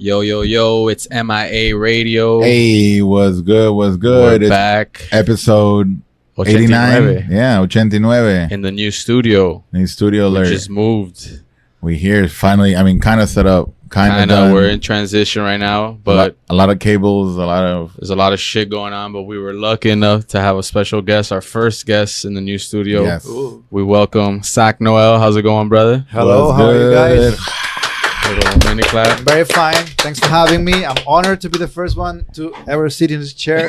Yo, yo, yo, it's M.I.A. Radio. Hey, what's good? What's good? We're It's back. episode 89. 89. Yeah, 89. In the new studio. New studio We alert. just moved. We here finally. I mean, kind of set up. Kind of done. We're in transition right now, but a lot of cables, there's a lot of shit going on, but we were lucky enough to have a special guest, our first guest in the new studio. Yes. Ooh. We welcome Sak Noel. How's it going, brother? Hello, What's how are you good? guys? Little mini clap. I'm very fine. Thanks for having me. I'm honored to be the first one to ever sit in this chair.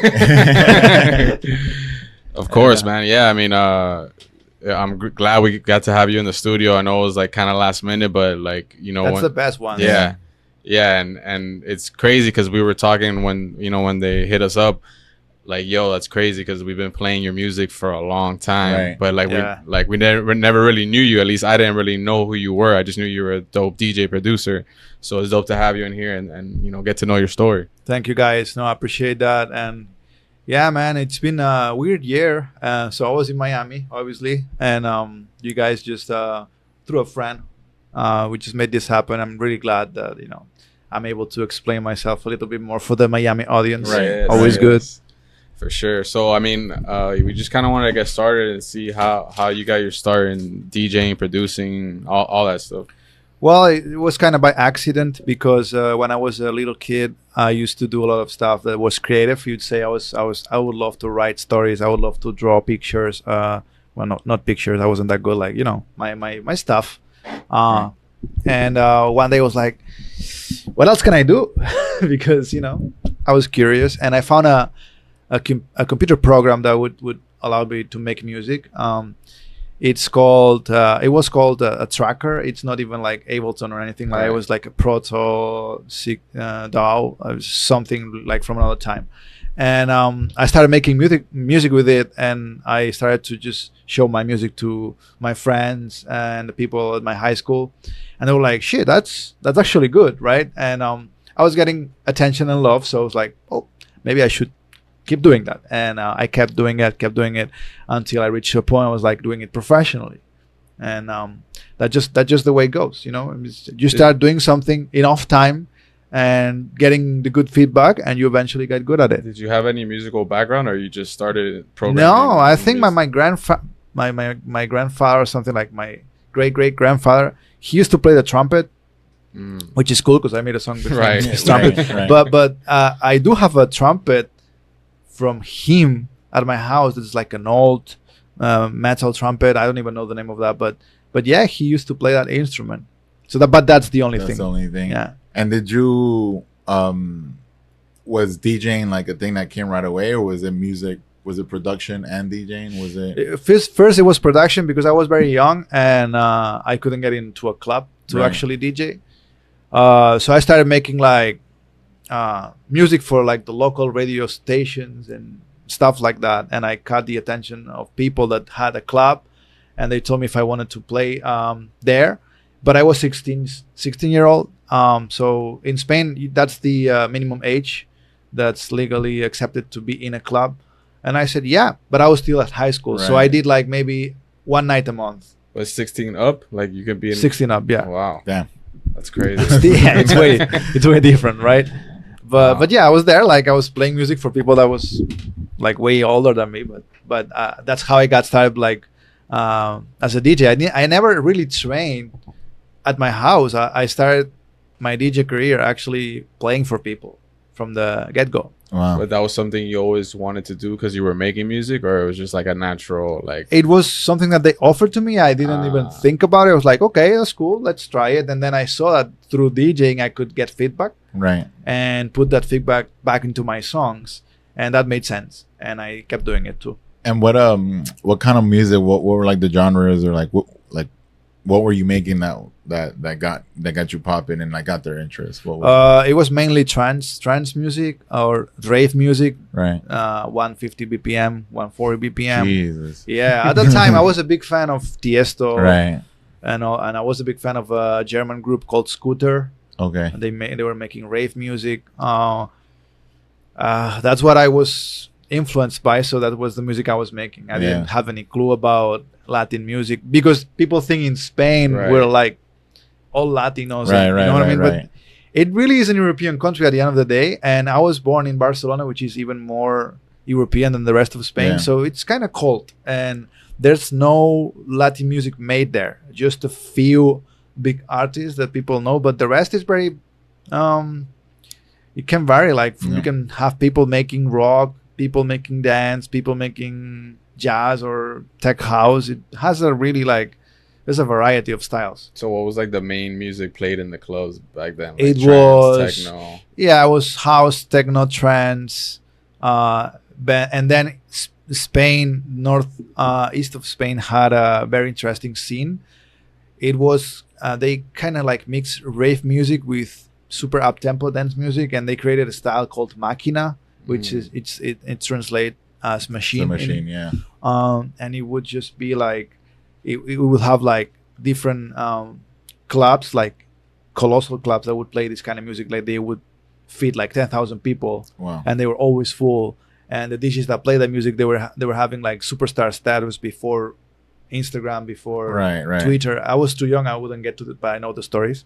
Of course, man. Yeah, I mean, I'm glad we got to have you in the studio. I know it was like kind of last minute, but like, you know, That's the best one. yeah, and it's crazy because we were talking when they hit us up, like, yo, that's crazy because we've been playing your music for a long time, Right. but like Yeah. we never really knew you. At least I didn't really know who you were. I just knew you were a dope DJ producer. So it's dope to have you in here and get to know your story. Thank you guys. No, I appreciate that. And yeah, man, it's been a weird year. So I was in Miami, obviously, and you guys just through a friend, we just made this happen. I'm really glad that I'm able to explain myself a little bit more for the Miami audience. Right. Always good. For sure. So, I mean, we just kind of wanted to get started and see how you got your start in DJing, producing, all that stuff. Well, it was kind of by accident because when I was a little kid, I used to do a lot of stuff that was creative. You'd say I would love to write stories. I would love to draw pictures. Well, not pictures. I wasn't that good. Like my stuff. And one day I was like, what else can I do? Because I was curious, and I found a computer program that would allow me to make music. It was called a tracker. It's not even like Ableton or anything. Like, it was like a Proto DAW, something like from another time. And I started making music with it, and I started to just show my music to my friends and the people at my high school, and they were like, "Shit, that's actually good, right?" And I was getting attention and love, so I was like, "Oh, maybe I should keep doing that." And I kept doing it until I reached a point I was like doing it professionally. And that's just the way it goes. You start doing something enough time and getting the good feedback, and you eventually get good at it. Did you have any musical background, or you just started programming? No, I think my grandfather or something, like my great grandfather, he used to play the trumpet, which is cool because I made a song with Right. his trumpet. Right. But I do have a trumpet from him at my house. It's like an old metal trumpet. I don't even know the name of that, but yeah, he used to play that instrument. So that's the only That's thing. the only thing. Yeah. And did you was DJing like a thing that came right away, or was it music? Was it production and DJing? Was it? First it was production because I was very young and I couldn't get into a club to Right. actually DJ. So I started making like music for like the local radio stations and stuff like that. And I caught the attention of people that had a club, and they told me if I wanted to play there. But I was 16-year-old. So in Spain, that's the minimum age that's legally accepted to be in a club. And I said, yeah, but I was still at high school. So I Right. did like maybe one night a month. Was 16 up? Like you could be in 16 up, yeah. Wow, Damn. that's crazy. Yeah, it's way different, right? But yeah, I was there. Like, I was playing music for people that was like way older than me. But that's how I got started. Like as a DJ, I never really trained at my house. I started my DJ career actually playing for people from the get-go. Wow. But that was something you always wanted to do because you were making music, or it was just like a natural, like, It was something that they offered to me. I didn't even think about it. I was like, okay, that's cool. Let's try it. And then I saw that through DJing, I could get feedback Right. and put that feedback back into my songs. And that made sense. And I kept doing it too. And what kind of music? What were like the genres, or what were you making that got you popping and like got their interest? What was It was mainly trance music or rave music, right? 150 BPM, 140 BPM. Jesus. Yeah, at that time I was a big fan of Tiesto, Right. and I was a big fan of a German group called Scooter. Okay. They were making rave music. That's what I was influenced by, so that was the music I was making. I didn't have any clue about Latin music because people think in Spain Right. we're like all Latinos, Right, and, right, you know what I right, mean? right. But it really is an European country at the end of the day. And I was born in Barcelona, which is even more European than the rest of Spain. Yeah. So it's kind of cold. And there's no Latin music made there. Just a few big artists that people know. But the rest is very... it can vary. Like you can have people making rock, people making dance, people making jazz or tech house. It has a really like... There's a variety of styles. So what was like the main music played in the clubs back then? Like It trance, was techno. Yeah, it was house, techno, trance, and then Spain, north east of Spain had a very interesting scene. It was they kind of like mixed rave music with super up tempo dance music, and they created a style called Máquina, which is it translates as machine. The machine, yeah. And it would just be like. It would have like different clubs, like colossal clubs that would play this kind of music. Like they would feed like 10,000 people, Wow. and they were always full. And the DJs that play that music, they were having like superstar status before Instagram, before Right. Twitter. I was too young; I wouldn't get to it, but I know the stories.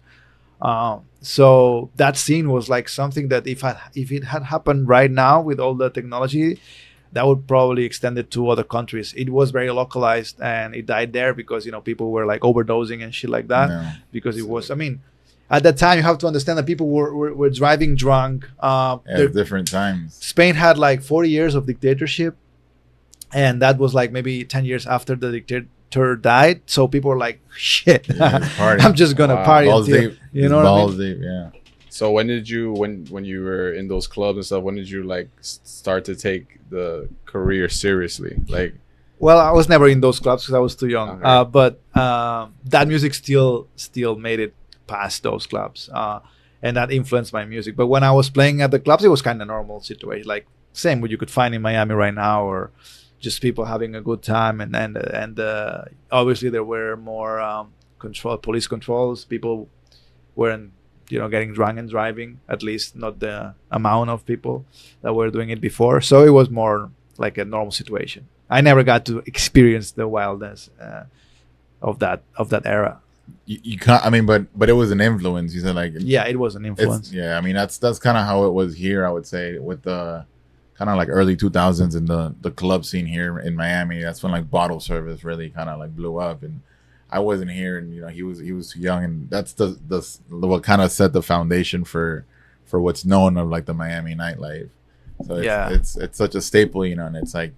So that scene was like something that if it had happened right now with all the technology, that would probably extend it to other countries. It was very localized, and it died there because people were like overdosing and shit like that. No. Because it was, I mean, at that time you have to understand that people were driving drunk. At different times. Spain had like 40 years of dictatorship, and that was like maybe 10 years after the dictator died. So people were like, shit, Yeah, party. I'm just gonna party Balls until, deep. you know what I mean? Balls deep, yeah. So when did you when you were in those clubs and stuff? When did you like start to take the career seriously? Like, Well, I was never in those clubs because I was too young. Okay. But that music still made it past those clubs, and that influenced my music. But when I was playing at the clubs, it was kind of normal situation, like same what you could find in Miami right now, or just people having a good time. And obviously there were more police controls. People weren't getting drunk and driving, at least not the amount of people that were doing it before. So it was more like a normal situation. I never got to experience the wildness of that era. You can't. I mean, but it was an influence. You said like Yeah, it was an influence. yeah. I mean, that's kind of how it was here. I would say with the kind of like early 2000s in the club scene here in Miami. That's when like bottle service really kind of like blew up. And I wasn't here, and he was too young, and that's the what kind of set the foundation for what's known of like the Miami nightlife. So it's such a staple, and it's like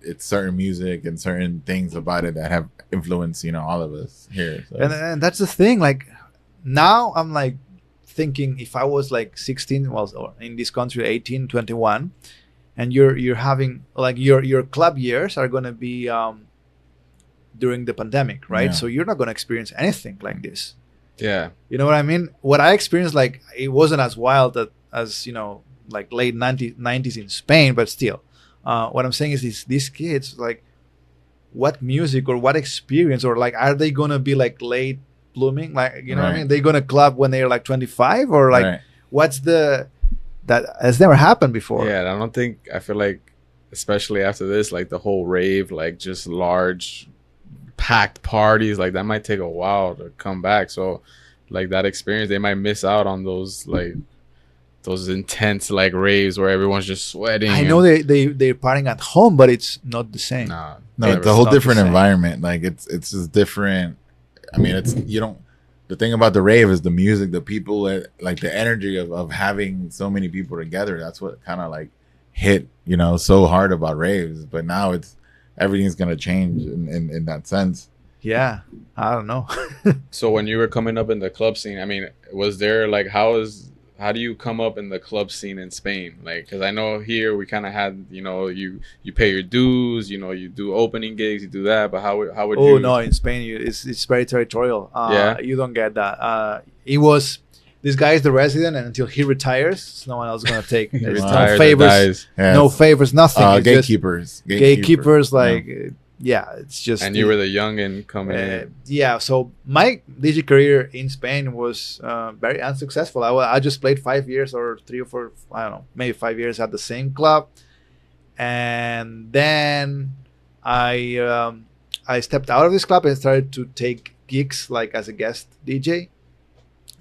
it's certain music and certain things about it that have influenced all of us here. So. And that's the thing. Like now I'm like thinking, if I was like 16, well, or in this country 18, 21, and you're having like your club years are gonna be during the pandemic, right? Yeah. So you're not gonna experience anything like this. yeah, You know what I mean? What I experienced, like, it wasn't as wild as like late 90s in Spain, but still. What I'm saying is these kids, like, what music or what experience, or like, are they gonna be like late blooming? Like, you know what I Right. mean? They're gonna club when they're like 25, or like, Right. what's that has never happened before. yeah. I feel like, especially after this, like the whole rave, like just large, packed parties, like that might take a while to come back. So, like that experience, they might miss out on those intense like raves where everyone's just sweating. I know they're partying at home, but it's not the same. Nah, No, never. it's a whole not the different same. environment. Like it's just different. I mean, the thing about the rave is the music, the people, like the energy of having so many people together. That's what kind of like hit, so hard about raves. But now everything's gonna change in that sense. Yeah, I don't know. So when you were coming up in the club scene, I mean, was there like how do you come up in the club scene in Spain? Like, because I know here we kind of had, you pay your dues, you do opening gigs, you do that. But how would you? Oh no, in Spain it's very territorial. Yeah. You don't get that. This guy is the resident, and until he retires, no one else is gonna take. There's Retires no or favors, dies. Yeah, no favors, nothing. It's just gatekeepers. gatekeepers. Yeah. Like, yeah, it's just. And you were the youngin coming in. Yeah, so my DJ career in Spain was very unsuccessful. I just played 5 years or 3 or 4, I don't know, maybe 5 years at the same club, and then I stepped out of this club and started to take gigs like as a guest DJ,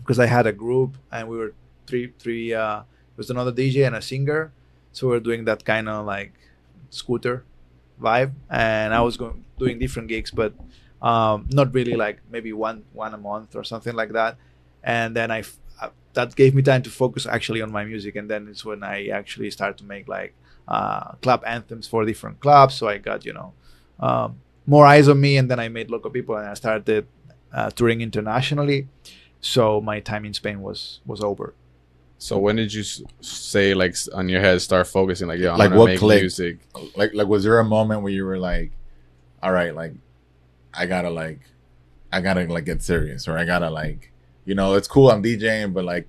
because I had a group and we were three. It was another DJ and a singer, so we were doing that kind of like scooter vibe, and I was doing different gigs, but not really, like maybe one a month or something like that. And then that gave me time to focus actually on my music, and then it's when I actually started to make like club anthems for different clubs. So I got more eyes on me, and then I made Local People, and I started touring internationally. So my time in Spain was over. So when did you say, like, on your head, start focusing, like, yo, I'm Like gonna what make clicked? music? Like was there a moment where you were like, all right, like I gotta like get serious, or I gotta like, it's cool I'm DJing, but like,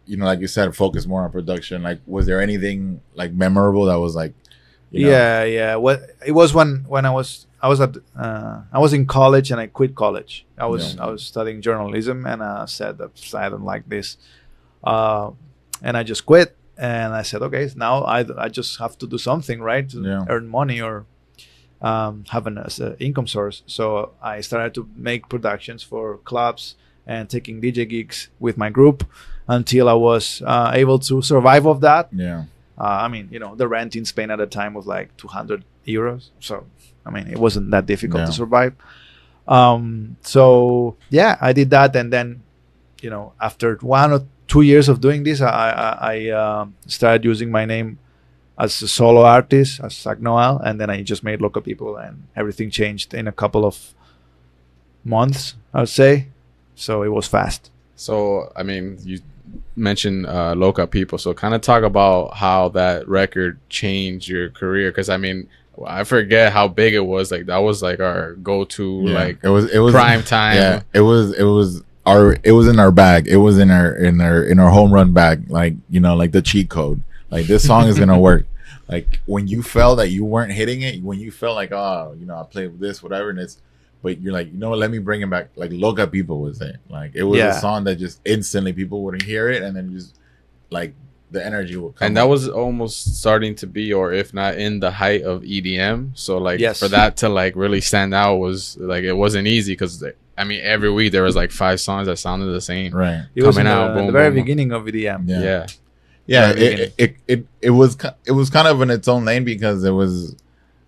like you said, focus more on production. Like, was there anything like memorable that was like, Yeah. What it was when I was in college, and I quit college. I was studying journalism, and I said that I don't like this, and I just quit. And I said, okay, now I just have to do something, right, to earn money or have an income source. So I started to make productions for clubs and taking DJ gigs with my group until I was able to survive of that. Yeah. I mean, the rent in Spain at the time was like 200 euros. So, I mean, it wasn't that difficult to survive. So, yeah, I did that. And then, after 1 or 2 years of doing this, I started using my name as a solo artist, as Sak Noel. And then I just made Loca People, and everything changed in a couple of months, I would say. So it was fast. So, I mean, you mentioned Loca People. So kind of talk about how that record changed your career. Because, I mean, I forget how big it was. Like, that was like our go-to, like, it was prime time. Yeah, it was in our bag. It was in our home run bag. Like, like the cheat code. Like, this song is gonna work. Like, when you felt that you weren't hitting it, when you felt like, I played with this, whatever, and but you're like, let me bring it back. Like, Loca People was it. Like, it was a song that just instantly people would hear it, and then just like the energy would come. And that was almost starting to be, or if not in the height of EDM. So like for that to like really stand out was like, it wasn't easy, because I mean, every week there was like 5 songs that sounded the same. Right. It was in the very beginning of EDM. Yeah. It was kind of in its own lane, because it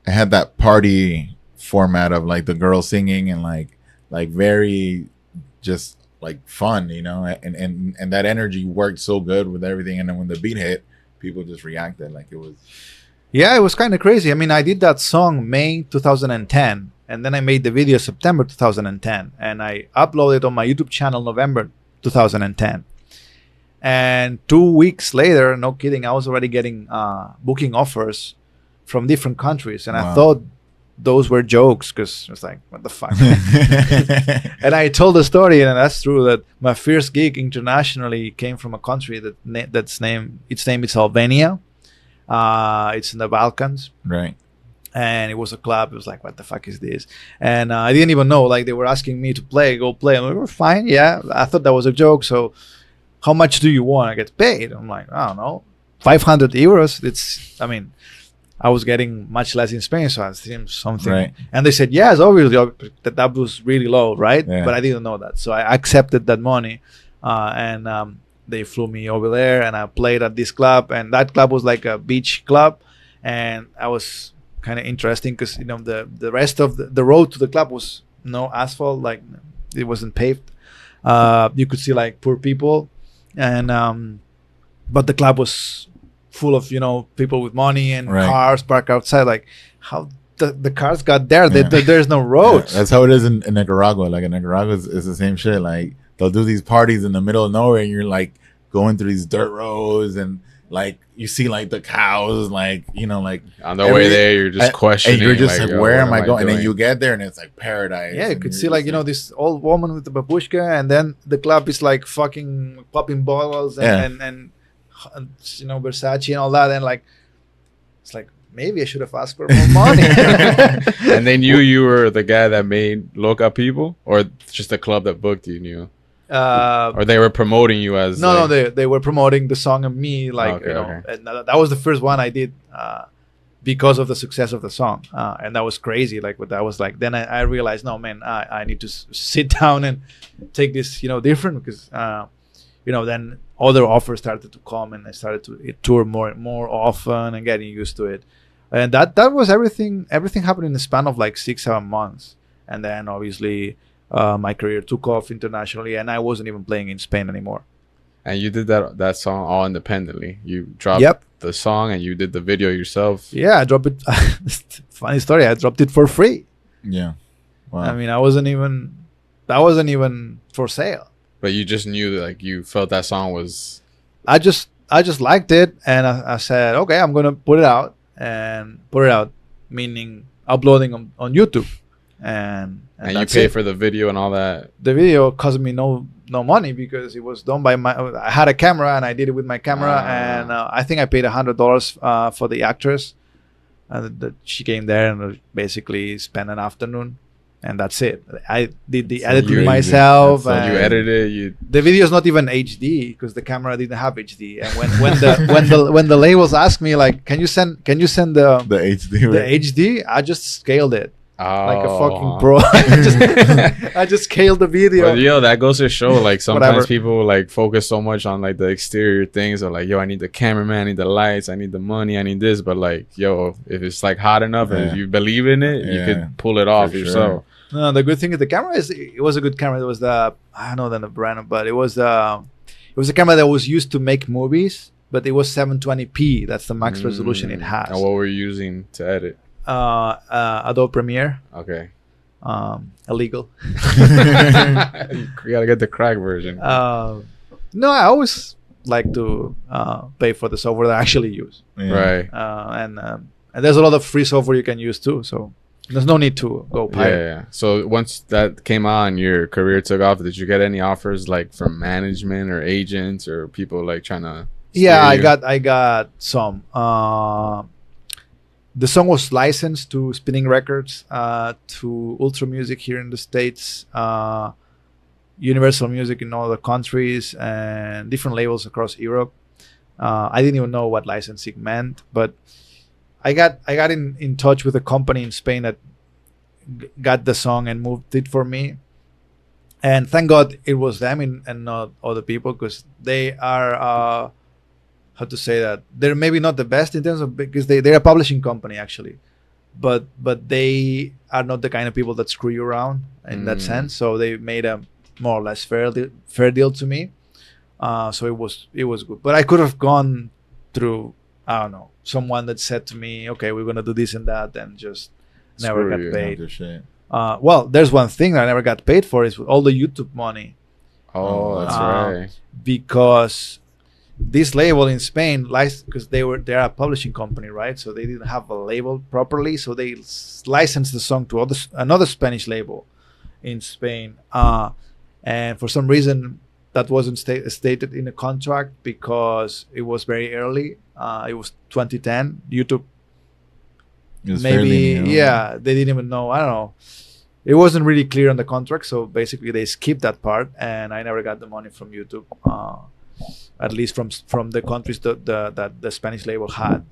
had that party format of like the girl singing and like very just like fun, and that energy worked so good with everything. And then when the beat hit, people just reacted like it was. Yeah, it was kind of crazy. I mean, I did that song May 2010, and then I made the video September 2010, and I uploaded on my YouTube channel November 2010. And 2 weeks later, no kidding, I was already getting booking offers from different countries, and I thought those were jokes, because I was like, what the fuck? And I told the story, and that's true, that my first gig internationally came from a country its name is Albania. It's in the Balkans. Right. And it was a club. It was like, what the fuck is this? And I didn't even know. Like, they were asking me to go play. I'm like, we're fine. Yeah. I thought that was a joke. So how much do you want to get paid? I'm like, I don't know, 500 euros. I was getting much less in Spain, so I assumed something. Right. And they said, yes, obviously, that was really low, right? Yeah. But I didn't know that. So I accepted that money, and they flew me over there, and I played at this club. And that club was like a beach club. And I was kind of interesting, because, the rest of the road to the club was no asphalt, like it wasn't paved. You could see like poor people. And but the club was full of people with money and cars parked outside. Like, how the cars got there? There's no roads. Yeah, that's how it is in Nicaragua. Like, in Nicaragua is the same shit. Like, they'll do these parties in the middle of nowhere, and you're like going through these dirt roads, and like you see like the cows, like like on the way there, you're just questioning. And you're just like, where am I going? And then you get there, and it's like paradise. Yeah, you could see like this old woman with the babushka, and then the club is like fucking popping bottles and Versace and all that, and like it's like, maybe I should have asked for more money. And they knew you were the guy that made Loca People, or just a club that booked you? Or they were promoting you as no, they were promoting the song and me, like and that was the first one I did because of the success of the song, and that was crazy. Like, what that was like. Then I realized, no, man, I need to sit down and take this different, because then other offers started to come, and I started to tour more often and getting used to it. And that was everything. Everything happened in the span of like 6-7 months, and then obviously my career took off internationally, and I wasn't even playing in Spain anymore. And you did that song all independently. You dropped Yep. the song and you did the video yourself. Yeah, I dropped it. Funny story. I dropped it for free. Yeah. Wow. I mean, that wasn't even for sale. But you just knew that, like, you felt that song was. I just liked it, and I said, okay, I'm gonna put it out, meaning uploading on YouTube, and And you that's pay it. for the video and all that. The video cost me no money because it was done by I had a camera and I did it with my camera, and I think I paid $100 for the actress, and she came there and basically spent an afternoon, and that's it. I did the editing crazy. myself. That's so You and edited it. the video is not even HD because the camera didn't have HD. And when the labels asked me like, can you send the the HD. the Right? HD, I just scaled it like a fucking Oh. pro. I just scaled the video. But yo, that goes to show, like, sometimes Whatever. people like focus so much on like the exterior things, or like, yo, I need the cameraman, I need the lights, I need the money, I need this. But like, yo, if it's like hot enough and Yeah. you believe in it, you Yeah. could pull it off For sure. yourself. No, the good thing is the camera it was a good camera. It was I don't know the brand, but it was a camera that was used to make movies, but it was 720p. That's the max resolution it has. And what were you using to edit? Adobe Premiere, Okay. illegal. You gotta get the crack version. No, I always like to pay for the software that I actually use, Yeah. Right. and there's a lot of free software you can use too. So there's no need to go Yeah, pirate. yeah. So once that came on, your career took off. Did you get any offers like from management or agents or people like trying to? Yeah, steer you? I got some. The song was licensed to Spinning Records, to Ultra Music here in the States, Universal Music in all the countries, and different labels across Europe. I didn't even know what licensing meant, but I got in touch with a company in Spain that got the song and moved it for me. And thank God it was them and not other people, because they are how to say that, they're maybe not the best in terms of, because they're a publishing company actually, but they are not the kind of people that screw you around in that sense. So they made a more or less fair deal to me. So it was good, but I could have gone through, I don't know, someone that said to me, okay, we're gonna do this and that, and just never Screw got you. paid. Other shit. Well, there's one thing that I never got paid for, is all the YouTube money, Oh, that's right. because this label in Spain, because they're a publishing company, right? So they didn't have a label properly, so they licensed the song to another Spanish label in Spain, and for some reason that wasn't stated in the contract because it was very early. It was 2010. YouTube, It's maybe, fairly new. yeah, they didn't even know. I don't know. It wasn't really clear on the contract, so basically they skipped that part, and I never got the money from YouTube, at least from the countries that the Spanish label had.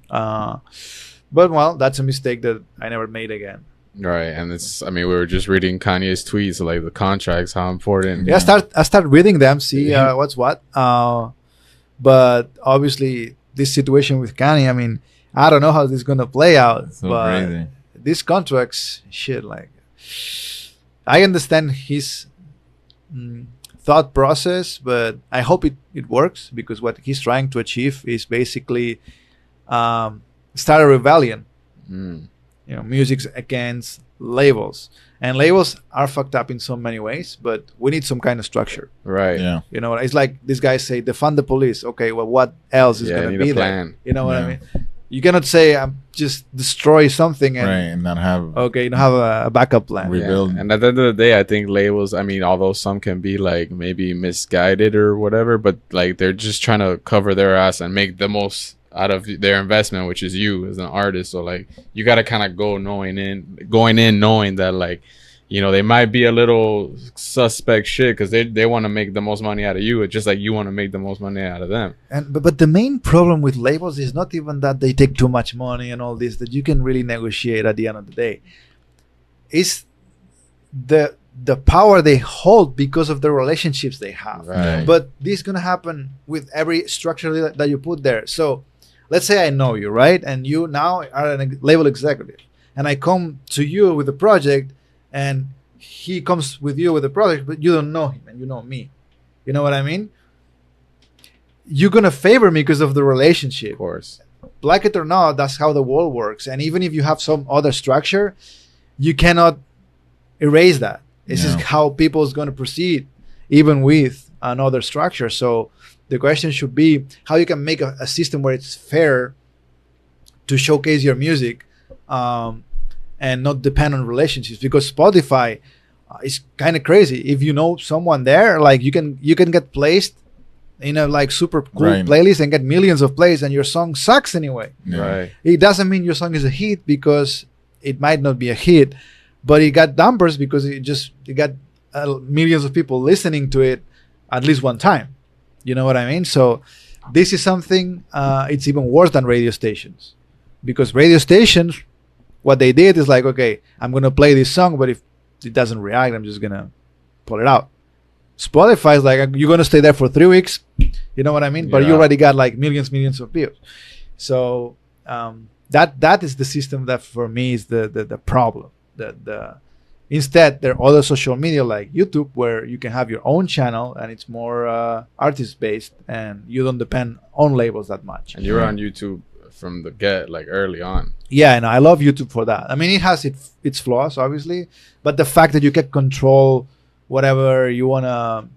But well, that's a mistake that I never made again. Right. And we were just reading Kanye's tweets, like the contracts, how important. Yeah, I start reading them, see what's what. But obviously, this situation with Kanye, I mean, I don't know how this is gonna play out. So but crazy. these contracts, shit, like, I understand his thought process, but I hope it works, because what he's trying to achieve is basically start a rebellion. Mm. You know, music's against labels, and labels are fucked up in so many ways, but we need some kind of structure. Right. Yeah. You know, it's like these guys say, defund the police. Okay, well, what else is Yeah, going need to be a there? plan. You know what I Yeah. mean? You cannot say, just destroy something and, Right. And not have okay, you don't have a backup plan. Re- Rebuild. Yeah. And at the end of the day, I think labels, although some can be like maybe misguided or whatever, but like they're just trying to cover their ass and make the most out of their investment, which is you as an artist. So like you got to kind of going in knowing that, like, you know, they might be a little suspect shit because they want to make the most money out of you. It's just like you want to make the most money out of them. But the main problem with labels is not even that they take too much money and all this, that you can really negotiate at the end of the day. It's the power they hold because of the relationships they have. Right. But this is gonna happen with every structure that you put there. So let's say I know you, right? And you now are a label executive, and I come to you with a project, and he comes with you with a project, but you don't know him and you know me. You know what I mean? You're gonna favor me because of the relationship. Of course. Like it or not, that's how the world works. And even if you have some other structure, you cannot erase that. This is how people is going to proceed, even with another structure. So the question should be how you can make a system where it's fair to showcase your music, and not depend on relationships. Because Spotify is kind of crazy. If you know someone there, like you can get placed in a like super cool playlist and get millions of plays, and your song sucks anyway. Right. It doesn't mean your song is a hit, because it might not be a hit, but it got numbers because it got millions of people listening to it at least one time. You know what I mean? So this is something, it's even worse than radio stations, because radio stations, what they did is like, okay, I'm going to play this song, but if it doesn't react, I'm just going to pull it out. Spotify is like, you're going to stay there for 3 weeks. You know what I mean? But you already got like millions of views. So that is the system that for me is the problem. Instead, there are other social media like YouTube where you can have your own channel, and it's more artist based, and you don't depend on labels that much. And you're on YouTube from the get, like early on. Yeah, and I love YouTube for that. I mean, it has its flaws, obviously, but the fact that you can control whatever you want to,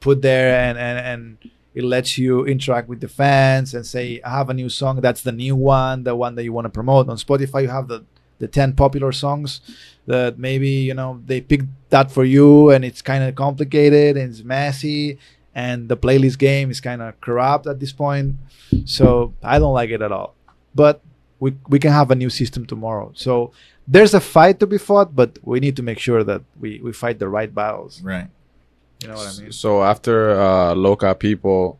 put there, and it lets you interact with the fans and say, I have a new song, that's the new one, the one that you want to promote. On Spotify, you have the 10 popular songs that maybe, they picked that for you, and it's kind of complicated and it's messy, and the playlist game is kind of corrupt at this point. So I don't like it at all. But we can have a new system tomorrow. So there's a fight to be fought, but we need to make sure that we fight the right battles. Right. You know what I mean? So after Loca People,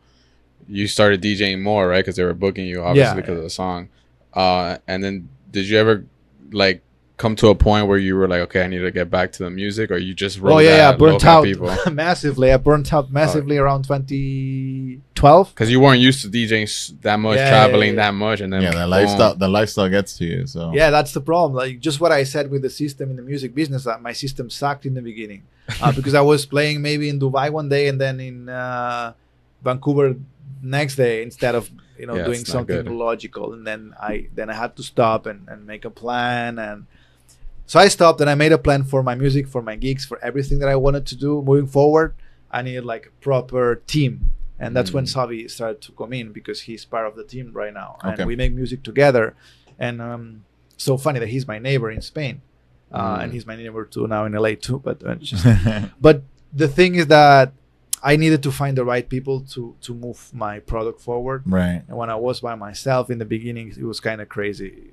you started DJing more, right? Because they were booking you, obviously, because of the song. And then did you ever like come to a point where you were like, okay, I need to get back to the music, or you just wrote I burnt Loca out People? massively. I burnt out massively around 2012. Because you weren't used to DJing that much, traveling that much, and then the lifestyle gets to you. So yeah, that's the problem. Like just what I said with the system in the music business, that my system sucked in the beginning, because I was playing maybe in Dubai one day and then in Vancouver next day, instead of doing something logical. And then I had to stop and make a plan. And so I stopped, and I made a plan for my music, for my gigs, for everything that I wanted to do moving forward. I needed like a proper team. And that's when Savi started to come in, because he's part of the team right now. And we make music together. And so funny that he's my neighbor in Spain. And he's my neighbor too now in LA too. But but the thing is that I needed to find the right people to move my product forward. Right. And when I was by myself in the beginning, it was kind of crazy,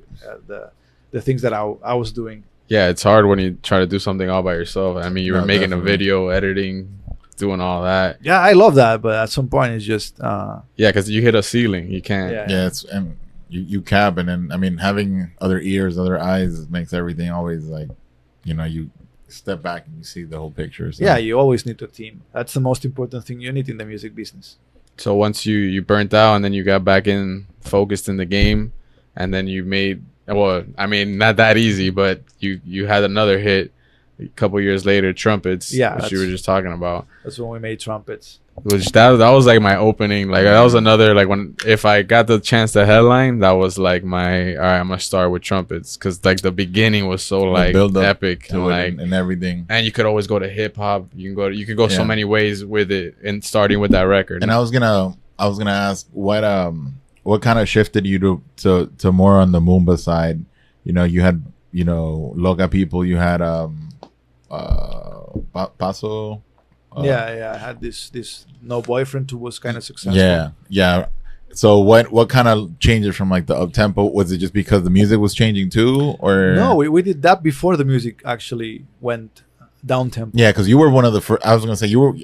the things that I was doing. Yeah, it's hard when you try to do something all by yourself. I mean, you were making a video, editing, doing all that. Yeah, I love that, but at some point it's just because you hit a ceiling. You can't. Yeah, it's and you cap, and then I mean, having other ears, other eyes makes everything always like, you step back and you see the whole picture. So. Yeah, you always need a team. That's the most important thing you need in the music business. So once you burnt out, and then you got back in, focused in the game, and then you made, well, I mean, not that easy, but you had another hit a couple years later, Trumpets, which you were just talking about. That's when we made Trumpets. Which that was like my opening, like that was another, like if I got the chance to headline, that was like my, all right, I'm gonna start with Trumpets, because like the beginning was so like epic and like and everything, and you could always go to hip hop, you could go so many ways with it, and starting with that record. And I was gonna ask what kind of shifted you to more on the Moomba side. You had Loca People, you had Paso. I had this No Boyfriend who was kind of successful. Yeah. So what kind of changes from like the up tempo? Was it just because the music was changing too, or no? We did that before the music actually went down tempo. Yeah, because you were one of the first. I was gonna say you were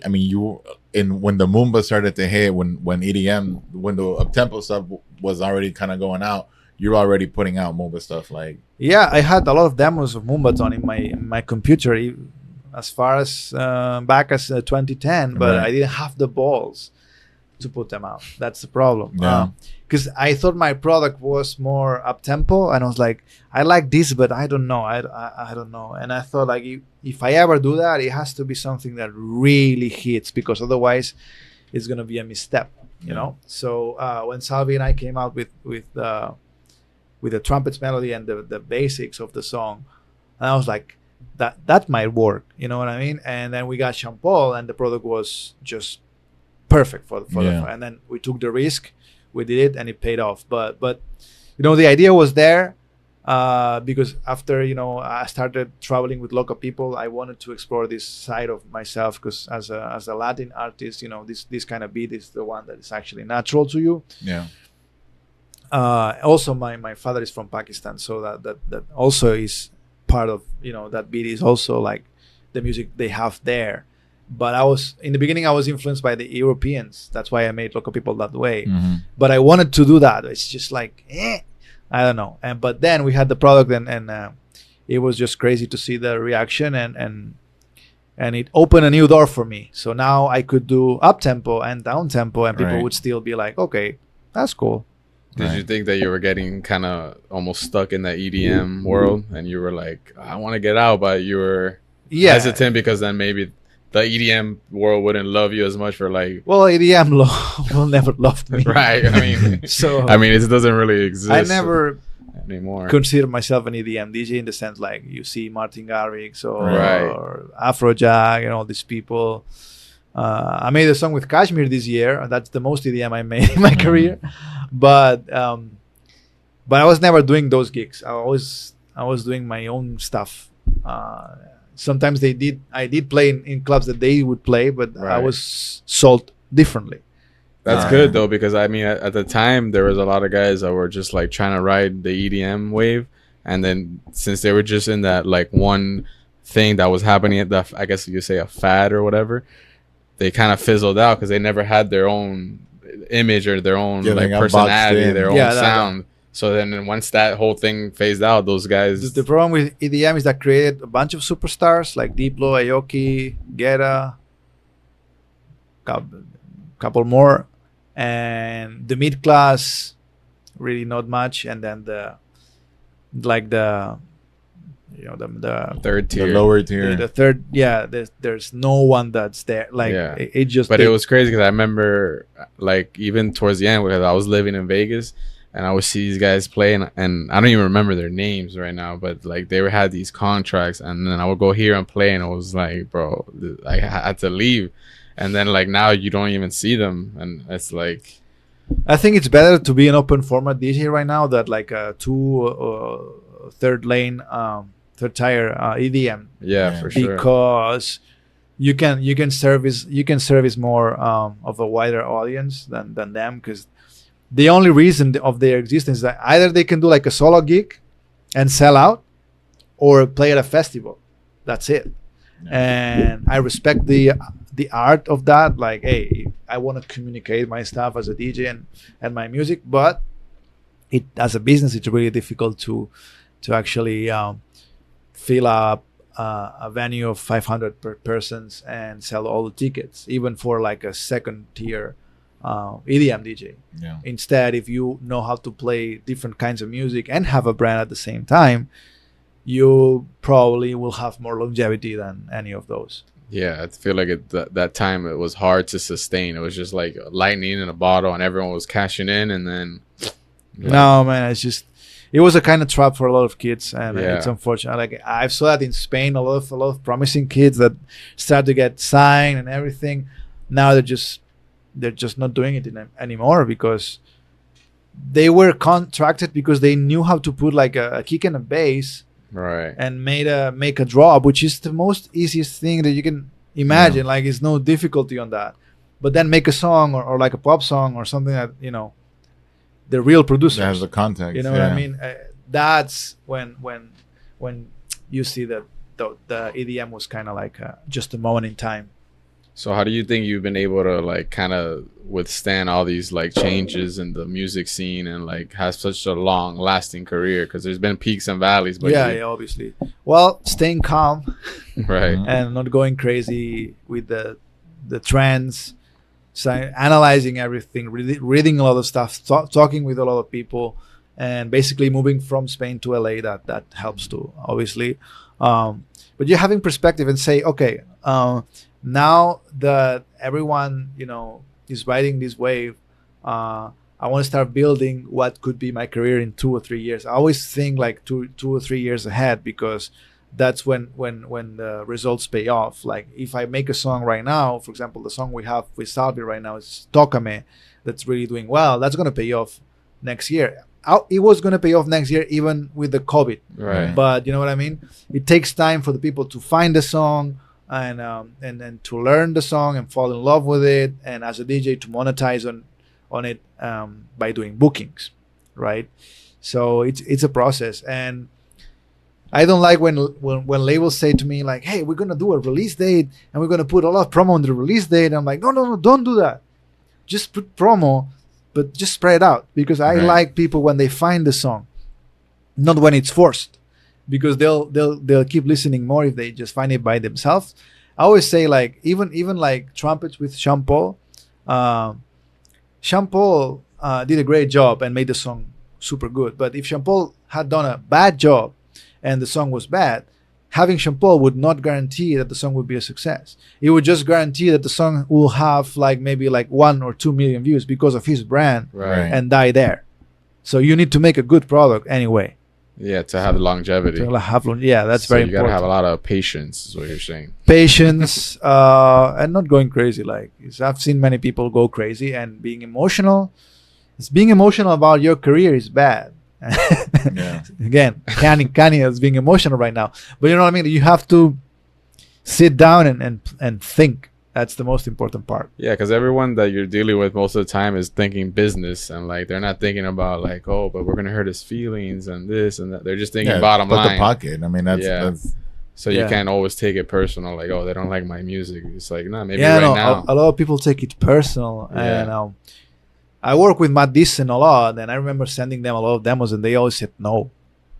in when the Moomba started to hit, when EDM, when the up tempo stuff was already kind of going out. You're already putting out Moomba stuff, like. Yeah, I had a lot of demos of Moombaton in my computer as far as back as 2010, but Right. I didn't have the balls to put them out. That's the problem. Yeah. Because I thought my product was more up tempo, and I was like, I like this, but I don't know. I don't know. And I thought like if I ever do that, it has to be something that really hits, because otherwise, it's gonna be a misstep. You know. So when Salvi and I came out with the trumpets melody and the basics of the song, and I was like, that might work. You know what I mean? And then we got Jean Paul, and the product was just perfect for the, and then we took the risk, we did it, and it paid off. But you know, the idea was there, because after, you know, I started traveling with Loca People, I wanted to explore this side of myself, because as a Latin artist, you know, this kind of beat is the one that is actually natural to you. Yeah. Also my father is from Pakistan, so that also is part of, you know, that beat is also like the music they have there. But in the beginning I was influenced by the Europeans. That's why I made Local People that way. Mm-hmm. But I wanted to do that. It's just like, I don't know. But then we had the product, and it was just crazy to see the reaction, and it opened a new door for me. So now I could do up tempo and down tempo, and people would still be like, okay, that's cool. Did you think that you were getting kind of almost stuck in that EDM world, and you were like, I want to get out, but you were hesitant because then maybe the EDM world wouldn't love you as much for like... Well, EDM will never love me. Right. I mean, so I mean, it doesn't really exist. I never anymore consider myself an EDM DJ in the sense like you see Martin Garrix or Right. Afrojack and all these people. I made a song with Kashmir this year, and that's the most EDM I made in my career. But I was never doing those gigs. I was doing my own stuff. Sometimes I did play in clubs that they would play, but I was sold differently. That's good though, because I mean at the time there was a lot of guys that were just like trying to ride the EDM wave, and then since they were just in that like one thing that was happening at the, I guess you say a fad or whatever, they kind of fizzled out because they never had their own image or their own like personality, their own sound. So then once that whole thing phased out, those guys... The problem with EDM is that created a bunch of superstars like Diplo, Aoki, Guetta, couple more, and the mid class really not much, and then the third tier, the lower tier, the third. Yeah, there's no one that's there. Like it just. But it was crazy because I remember like even towards the end, because I was living in Vegas. And I would see these guys play, and I don't even remember their names right now, but like they had these contracts, and then I would go here and play, and it was like, bro, I had to leave. And then like now you don't even see them, and it's like, I think it's better to be an open format DJ right now that like a third tier EDM. Yeah, for sure. Because you can service more of a wider audience than them, because the only reason of their existence is that either they can do like a solo gig and sell out, or play at a festival. That's it. And I respect the art of that. Like, hey, I want to communicate my stuff as a DJ and my music, but it as a business, it's really difficult to actually fill up a venue of 500 persons and sell all the tickets, even for like a second tier EDM DJ. Yeah. Instead, if you know how to play different kinds of music and have a brand at the same time, you probably will have more longevity than any of those. Yeah, I feel like that time it was hard to sustain. It was just like lightning in a bottle, and everyone was cashing in, and then no, man, it was a kind of trap for a lot of kids, and it's unfortunate. Like I saw that in Spain, a lot of promising kids that start to get signed and everything. Now they're just not doing it anymore, because they were contracted because they knew how to put like a kick and a bass, right, and make a drop, which is the most easiest thing that you can imagine. Like, it's no difficulty on that. But then make a song or like a pop song or something that, you know, the real producers that has the context. You know what I mean? That's when you see that the EDM was kind of like just a moment in time. So how do you think you've been able to like kind of withstand all these like changes in the music scene and like have such a long lasting career? Because there's been peaks and valleys, but Yeah, obviously. Well, staying calm right, and not going crazy with the trends. So analyzing everything, reading a lot of stuff, talking with a lot of people, and basically moving from Spain to LA. That helps too, obviously. But you're having perspective and say, okay, now that everyone is riding this wave, I want to start building what could be my career in 2 or 3 years. I always think like two or 3 years ahead, because that's when the results pay off. Like if I make a song right now, for example, the song we have with Salvi right now is Tocame, that's really doing well. That's going to pay off next year. It was going to pay off next year even with the COVID. right. But you know what I mean? It takes time for the people to find the song and then to learn the song and fall in love with it, and as a DJ to monetize on it by doing bookings, right? So it's a process. And I don't like when labels say to me like, "Hey, we're gonna do a release date and we're gonna put a lot of promo on the release date." And I'm like, no, don't do that. Just put promo, but just spread it out, because I like people when they find the song, not when it's forced, because they'll keep listening more if they just find it by themselves. I always say like even like Trumpets with Sean Paul. Sean Paul did a great job and made the song super good. But if Sean Paul had done a bad job and the song was bad, having Sean Paul would not guarantee that the song would be a success. It would just guarantee that the song will have like maybe like 1 or 2 million views because of his brand, Right. and die there. So you need to make a good product anyway. Yeah, to have longevity. Yeah, that's So very you gotta important. have a lot of patience, is what you're saying. Patience, and not going crazy. Like I've seen many people go crazy and being emotional. Being emotional about your career is bad. Yeah. Again, Kanye is being emotional right now, but you know what I mean. You have to sit down and think. That's the most important part. Yeah, because everyone that you're dealing with most of the time is thinking business, and like they're not thinking about like, oh, but we're gonna hurt his feelings and this and that. They're just thinking bottom but line. the pocket. I mean, that's So you Yeah. can't always take it personal, like, oh, they don't like my music. It's like, nah, maybe Yeah, right no, now. a lot of people take it personal, Yeah. and I work with Matt Dixon a lot, and I remember sending them a lot of demos, and they always said no.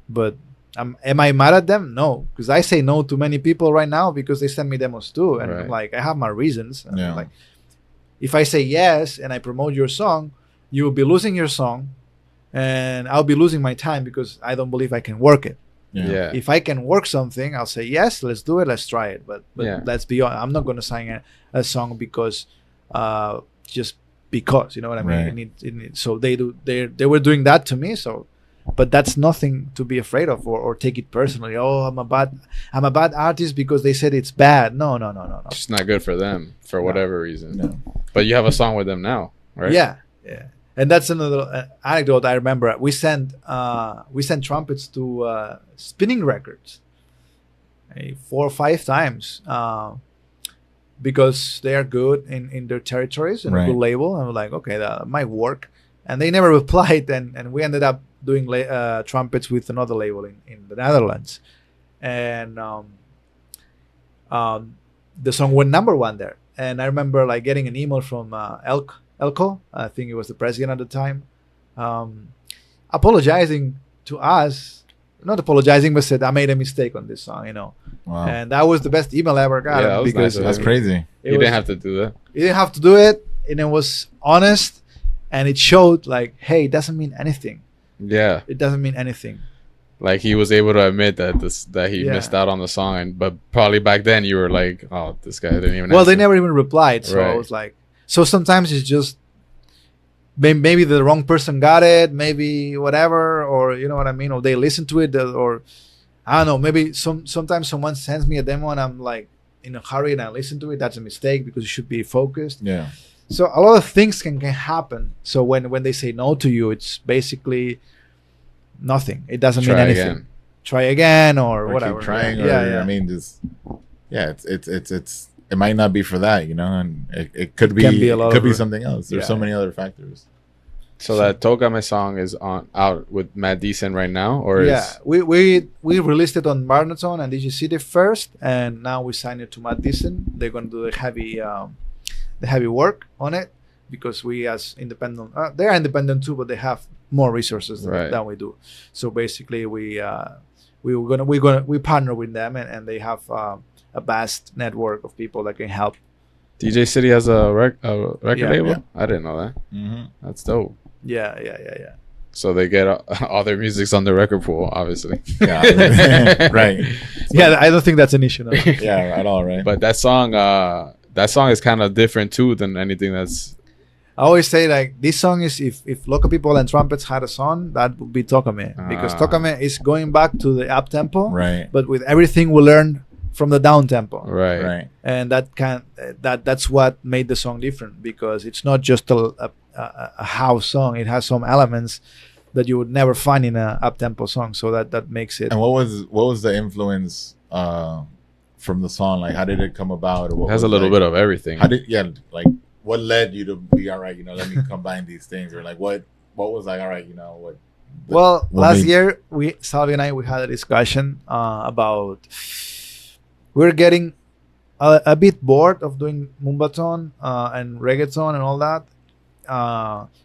But am I mad at them? No, because I say no to many people right now because they send me demos too, and Right. like I have my reasons. And Yeah. like if I say yes and I promote your song, you will be losing your song, and I'll be losing my time because I don't believe I can work it. Yeah. If I can work something, I'll say yes, let's do it, let's try it. But Yeah. let's be honest, I'm not going to sign a song because just because, you know what I mean. Right. So they were doing that to me. So, but that's nothing to be afraid of or take it personally. Oh, I'm a bad artist because they said it's bad. No. It's just not good for them for whatever reason. No. But you have a song with them now, right? Yeah. And that's another anecdote I remember. We sent trumpets to Spinning Records 4 or 5 times because they are good in their territories and a good label. And we're like, okay, that might work. And they never replied. And we ended up doing trumpets with another label in the Netherlands. And the song went #1 there. And I remember like getting an email from Elko, I think he was the president at the time, apologizing to us, not apologizing, but said, I made a mistake on this song, Wow. And that was the best email I ever got. Yeah, that was because nice. That's crazy. You didn't have to do that. You didn't have to do it, and it was honest, and it showed like, hey, it doesn't mean anything. Yeah. It doesn't mean anything. Like he was able to admit that he missed out on the song, but probably back then you were like, oh, this guy didn't even. Well, they never even replied, so I Right. was like, so sometimes it's just maybe the wrong person got it, maybe whatever, or you know what I mean, or they listen to it, or I don't know, maybe sometimes someone sends me a demo and I'm like in a hurry and I listen to it. That's a mistake because you should be focused. Yeah. So a lot of things can happen. So when they say no to you, it's basically nothing. It doesn't mean anything. Again. Try again or whatever. Keep trying. Yeah. I mean, just it's it might not be for that, and it could be Can be a lot it could of be it. something else. There's so many other factors. So that Tocame song is on out with M.I.A Decent right now, or Yeah, is we released it on Barnaton and DGCD first, and now we signed it to M.I.A Decent. They're gonna do the heavy work on it because we as independent, they're independent too, but they have more resources Right. than we do. So basically, we partner with them, and they have a vast network of people that can help. DJ City has a record Yeah. label? Yeah. I didn't know that. Mm-hmm. That's dope. Yeah. So they get all their music's on the record pool, obviously. Yeah, right. Yeah, I don't think that's an issue. No. Yeah, at all, right? But that song is kind of different too than anything that's. I always say like this song is if Loca People and Trumpets had a song, that would be Tocame, because Tocame is going back to the up tempo, Right. but with everything we learned from the down tempo, Right. Right. and that's what made the song different, because it's not just a house song; it has some elements that you would never find in a up tempo song. So that makes it. And what was the influence from the song? Like, how did it come about? Or what It has a was, little like, bit of everything. like what led you to be all right? Let me combine these things, or like what was like all right? What? Well, what last made- year Salvi and I had a discussion about we're getting a bit bored of doing mumbaton and reggaeton and all that.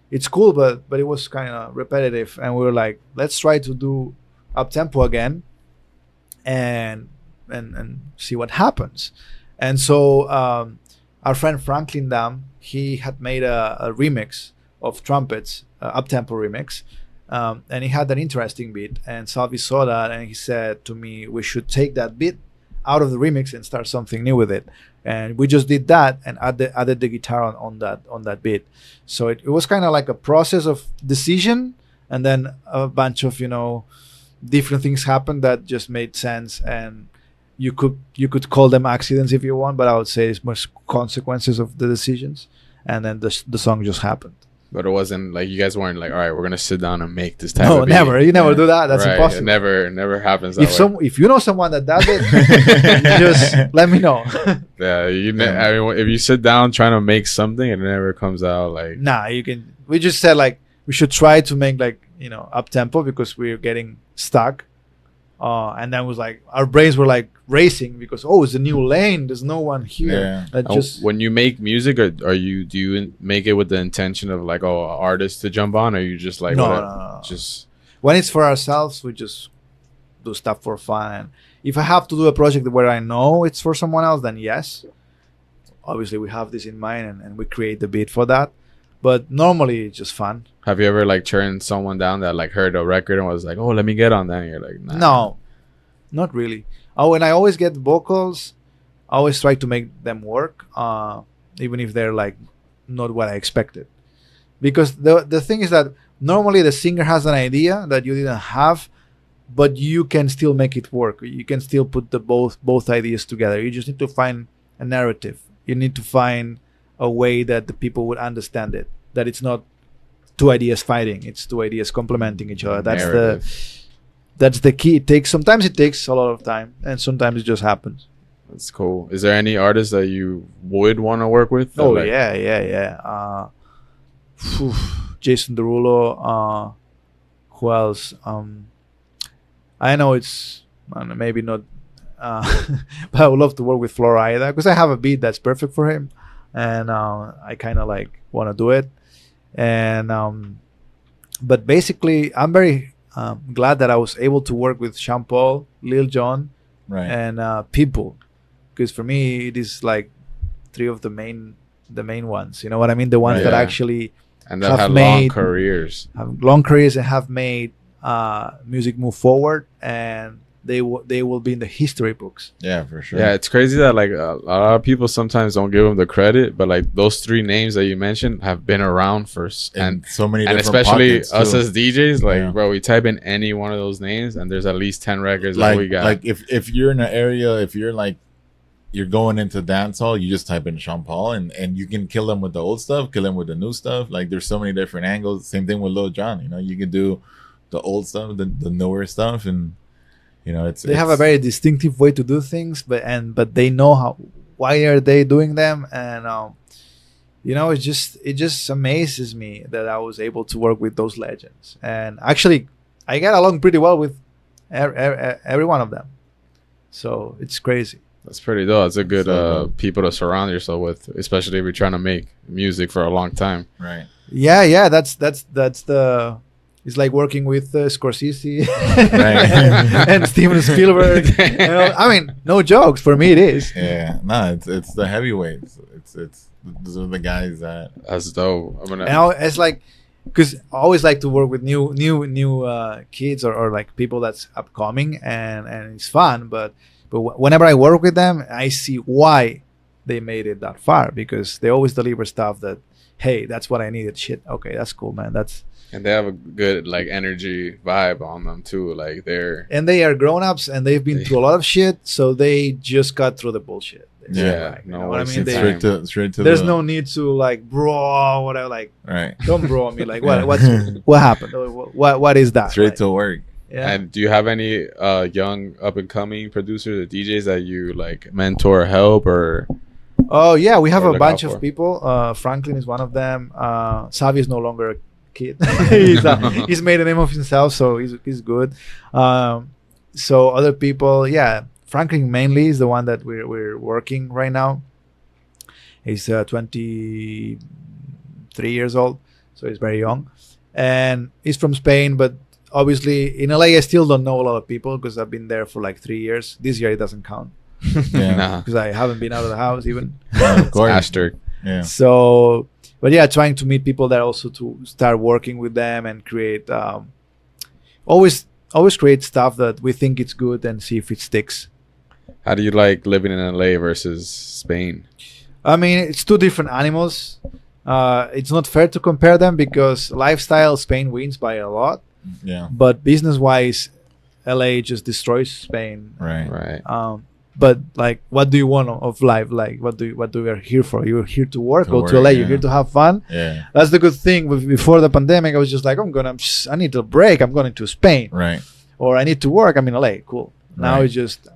It's cool, but it was kind of repetitive, and we were like, let's try to do up tempo again, and see what happens. And so our friend Franklin Dam, he had made a remix of Trumpets, up tempo remix. And he had an interesting beat, and Salvi saw that, and he said to me, we should take that beat out of the remix and start something new with it. And we just did that and added the guitar on that beat. So it was kind of like a process of decision, and then a bunch of different things happened that just made sense. And you could call them accidents if you want, but I would say it's more consequences of the decisions. And then the song just happened. But it wasn't like you guys weren't like, all right, we're gonna sit down and make this type No, of beat. never. You never Yeah. do that. That's Right. impossible. It never happens that way. If you know someone that does it, just let me know. Yeah, I mean, if you sit down trying to make something and it never comes out, like Nah, you can. We just said like we should try to make like up tempo because we're getting stuck. And then it was like our brains were like racing because it's a new lane. There's no one here. Yeah. That just when you make music, or do you make it with the intention of like an artist to jump on, or you just like No, whatever, no. just when it's for ourselves, we just do stuff for fun. And if I have to do a project where I know it's for someone else, then yes, obviously we have this in mind and we create the beat for that. But normally it's just fun. have you ever like turned someone down that like heard a record and was like, oh, let me get on that, and you're like, nah. No, not really. When I always get vocals, I always try to make them work, even if they're like not what I expected. Because the thing is that normally the singer has an idea that you didn't have, but you can still make it work. You can still put the both ideas together. You just need to find a narrative. You need to find a way that the people would understand it. That it's not two ideas fighting. It's two ideas complementing each other. That's the key. Sometimes it takes a lot of time, and sometimes it just happens. That's cool. Is there any artist that you would want to work with? Oh, like, yeah. Jason Derulo. Who else? I know it's maybe not, but I would love to work with Florida because I have a beat that's perfect for him, and I kind of like want to do it. And but basically, I'm very glad that I was able to work with Sean Paul, Lil Jon, Right. and Pitbull, because for me it is like three of the main ones. You know what I mean? The ones Right. that Yeah. actually and that have had long made- careers. have long careers and have made music move forward, and they will be in the history books. Yeah, for sure. Yeah, it's crazy that like a lot of people sometimes don't give them the credit, but like those three names that you mentioned have been around for And so many and different especially pockets, us too. as DJs, like Yeah. bro, we type in any one of those names and there's at least 10 records that we got. Like if you're in an area, if you're like you're going into dancehall, you just type in Sean Paul and you can kill them with the old stuff, kill them with the new stuff. Like there's so many different angles. Same thing with Lil Jon. You can do the old stuff, the newer stuff, and They have a very distinctive way to do things, but they know why are they doing them, and it just amazes me that I was able to work with those legends. And actually, I get along pretty well with every one of them. So it's crazy. That's pretty dope. It's a good So people to surround yourself with, especially if you're trying to make music for a long time. Right. Yeah. That's the. It's like working with Scorsese Right. and Steven Spielberg. I mean, no jokes. For me, it is. Yeah. No, it's the heavyweights. It's those are the guys that. That's dope. I'm gonna. And it's like, because I always like to work with new kids or like people that's upcoming, and it's fun. But whenever I work with them, I see why they made it that far, because they always deliver stuff that, hey, that's what I needed. Shit, okay, that's cool, man. And they have a good like energy vibe on them too. Like they are grown-ups and they've been through a lot of shit, so they just got through the bullshit. Yeah, like, no you know what I mean? wasting Straight to. There's no need to like bro whatever. Like, Right. don't bro me. Like, what happened? What is that? Straight Like, to work. yeah. And do you have any young up and coming producers or DJs that you like mentor, help, or? Oh yeah, we have Or a look bunch out of for? people. Franklin is one of them. Savi is no longer a kid. He's made a name of himself, so he's good. So other people, yeah. Franklin mainly is the one that we're working right now. He's 23 years old, so he's very young, and he's from Spain. But obviously in LA, I still don't know a lot of people because I've been there for like 3 years. This year it doesn't count Yeah. Nah. because I haven't been out of the house even. Of course. Asterisk. Yeah. So, but yeah, trying to meet people there also to start working with them and create. Always create stuff that we think it's good and see if it sticks. How do you like living in LA versus Spain? I mean, it's two different animals. It's not fair to compare them because lifestyle, Spain wins by a lot, Yeah. but business-wise, LA just destroys Spain. Right. Right. But like, what do you want of life? Like, what do we are here for? You're here to work, To go work, to LA. yeah. You're here to have fun. Yeah. That's the good thing. Before the pandemic, I was just like, I need a break. I'm going to Spain, Right. or I need to work. I'm in LA. Cool. Now Right. it's just,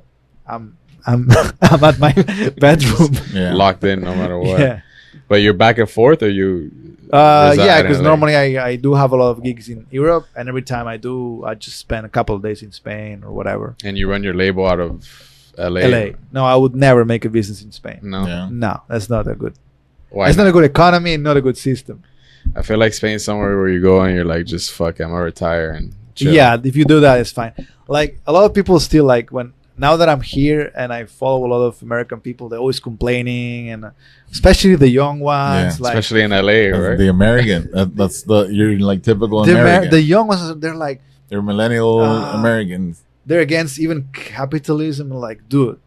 I'm I'm at my bedroom. Yeah. Locked in no matter what. Yeah. But you're back and forth, or you? Yeah, reside in because LA? normally I do have a lot of gigs in Europe, and every time I do, I just spend a couple of days in Spain or whatever. And you run your label out of LA. LA. No, I would never make a business in Spain. No. Yeah. No, that's not a good. Why It's not? not a good economy and not a good system. I feel like Spain's somewhere where you go and you're like, just fuck it, I'm gonna retire and chill. Yeah, if you do that, it's fine. Like a lot of people still like when now that I'm here and I follow a lot of American people, they're always complaining, and especially the young ones. Yeah, like especially in LA, That's right? the American. That's the you're like typical the, American. the young ones, they're like They're millennial Americans. they're against even capitalism. Like, dude,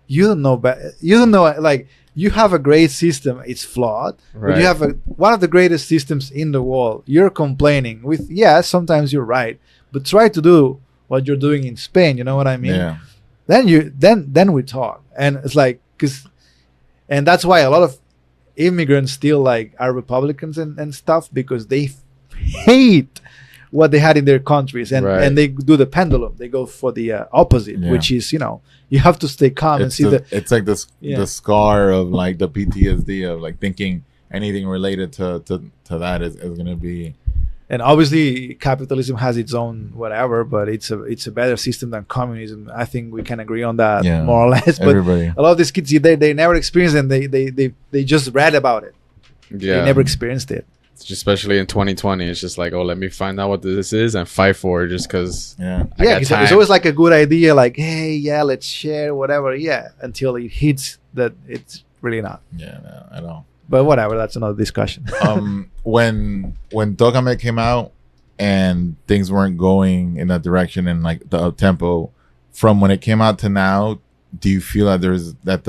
you don't know, you don't know. Like, you have a great system, it's flawed, but Right. you have one of the greatest systems in the world. You're complaining with, sometimes you're right, but try to do what you're doing in Spain. You know what I mean? Yeah. Then we talk, and it's like and that's why a lot of immigrants still like are Republicans and stuff, because they hate what they had in their countries, and Right. and they do the pendulum. They go for the opposite, Yeah. which is you have to stay calm and see It's like this Yeah. the scar of like the PTSD of like thinking anything related to that is gonna be And obviously, capitalism has its own whatever, but it's a better system than communism. I think we can agree on that Yeah. more or less. But everybody. a lot of these kids, they never experienced it. And they just read about it. Yeah. They never experienced it. Especially in 2020, it's just like, oh, let me find out what this is and fight for it, just because. Yeah. I Yeah, got 'cause time. it's always like a good idea, like, hey, yeah, let's share whatever. Yeah, until it hits that it's really not. Yeah, no, I know. But whatever, that's another discussion. When Tocame came out and things weren't going in that direction and like the up tempo, from when it came out to now, do you feel that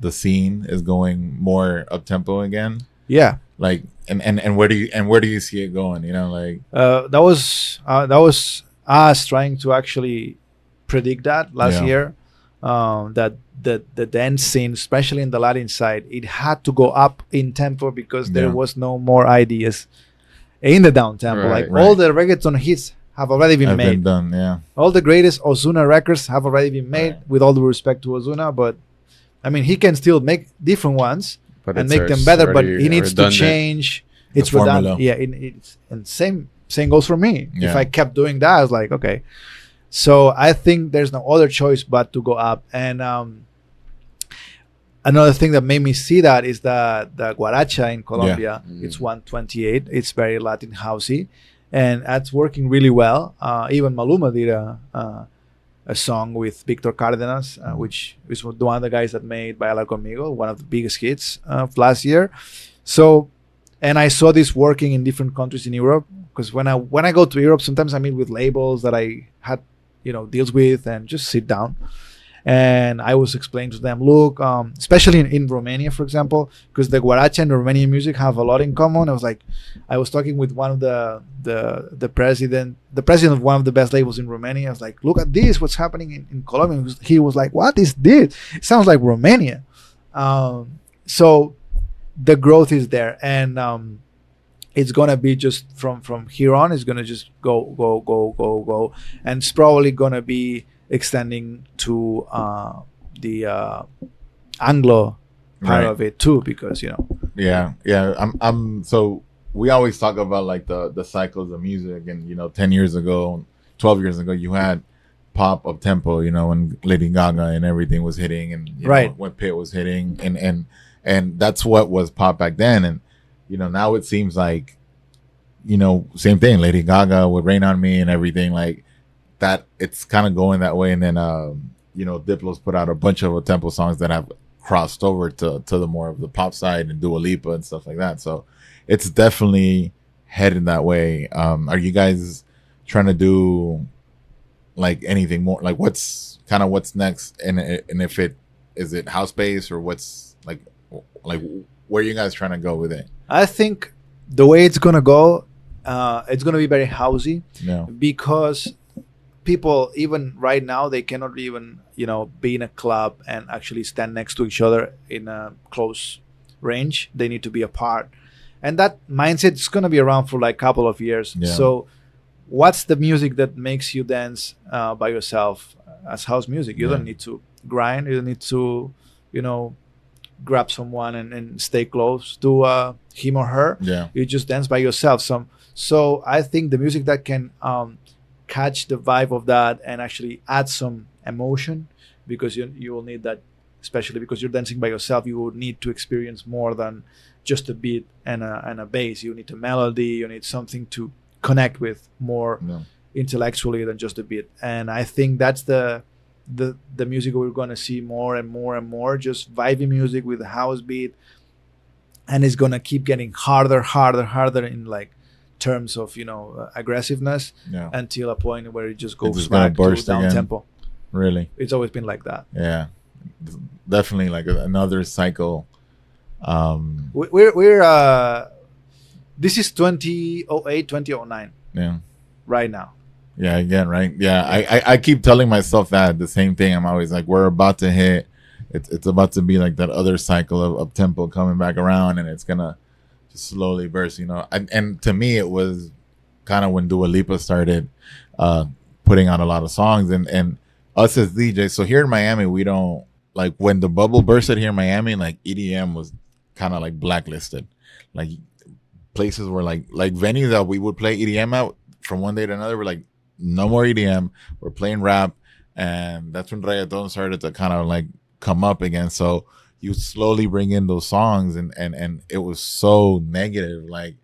the scene is going more up tempo again? Yeah. Like and where do you see it going? Like That was us trying to actually predict that last Yeah. year. That the dance scene, especially in the Latin side, it had to go up in tempo because there Yeah. was no more ideas in the down tempo. Right. Like all the reggaeton hits have already been I've made. been done, yeah. All the greatest Ozuna records have already been made. Right. With all the respect to Ozuna, but I mean, he can still make different ones. But and it's, make them it's better. But he already needs to redundant. change. It's formula. redundant. Yeah, it's and same goes for me. If Yeah. I kept doing that, I was like, okay. So I think there's no other choice but to go up. And another thing that made me see that is the guaracha in Colombia. Mm. It's 128. It's very Latin housey, and that's working really well. Even Maluma did a song with Victor Cardenas, which is one of the guys that made Baila Conmigo, one of the biggest hits of last year. So, and I saw this working in different countries in Europe, because when I go to Europe, sometimes I meet with labels that I had deals with, and just sit down. And I was explaining to them, look, especially in Romania, for example, because the guaracha and the Romanian music have a lot in common. I was talking with one of the president of one of the best labels in Romania. I was like, look at this, what's happening in Colombia. He was like, what is this? It sounds like Romania. So the growth is there, and it's gonna be just from here on. It's gonna just go, and it's probably gonna be extending to the Anglo part Right. of it too, because Yeah. I'm so we always talk about like the cycles of music, and 10 years ago, 12 years ago, you had pop up tempo, when Lady Gaga and everything was hitting, and Right. when Pitt was hitting, and that's what was pop back then. And now it seems like same thing, Lady Gaga with Rain on Me and everything like that. It's kind of going that way. And then Diplo's put out a bunch of tempo songs that have crossed over to the more of the pop side, and Dua Lipa and stuff like that. So it's definitely headed that way. Are you guys trying to do like anything more, like what's next, and if it is it house bass, or what's like where are you guys trying to go with it? I think the way it's gonna go, it's gonna be very housey, Yeah. because people even right now, they cannot even be in a club and actually stand next to each other in a close range. They need to be apart, and that mindset is going to be around for like a couple of years. Yeah. So what's the music that makes you dance by yourself as house music? You Yeah. don't need to grind. You don't need to grab someone and stay close to him or her. Yeah. You just dance by yourself. So I think the music that can catch the vibe of that and actually add some emotion, because you will need that, especially because you're dancing by yourself. You will need to experience more than just a beat and a bass. You need a melody. You need something to connect with more Yeah. intellectually than just a beat. And I think that's the music we're going to see more and more and more, just vibey music with a house beat, and it's going to keep getting harder in like terms of aggressiveness, Yeah. until a point where it just It's goes just gonna back to burst down again. tempo. Really. It's always been like that. Yeah. Definitely like another cycle. We're this is 2008 2009 Yeah. right now. Yeah, again, right? Yeah, I keep telling myself that the same thing. I'm always like, we're about to hit. It's about to be like that other cycle of tempo coming back around, and it's gonna just slowly burst. And to me, it was kind of when Dua Lipa started putting out a lot of songs, and us as DJs. So here in Miami, we don't like when the bubble bursted here in Miami. Like EDM was kind of like blacklisted. Like places were like venues that we would play EDM at from one day to another were like, no more EDM. We're playing rap, and that's when reggaeton started to kind of like come up again. So you slowly bring in those songs, and it was so negative, like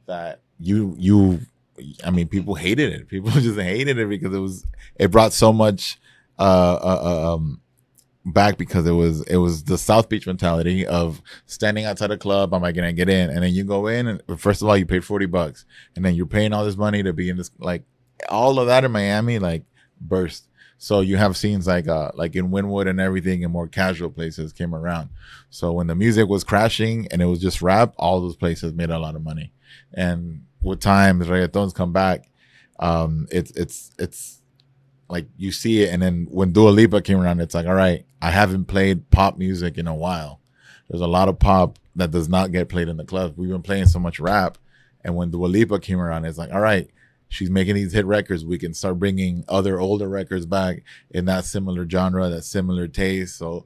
that. I mean, people hated it. People just hated it because it brought so much back, because it was the South Beach mentality of standing outside a club. Am I gonna get in? And then you go in, and first of all, you paid $40, and then you're paying all this money to be in this, like all of that in Miami, like burst. So you have scenes like in Wynwood and everything, and more casual places came around. So when the music was crashing and it was just rap, all those places made a lot of money. And with time, as reggaetons come back, it's like you see it. And then when Dua Lipa came around, it's like, all right, I haven't played pop music in a while. There's a lot of pop that does not get played in the club. We've been playing so much rap, and when Dua Lipa came around, it's like, all right, she's making these hit records. We can start bringing other older records back in that similar genre, that similar taste. So,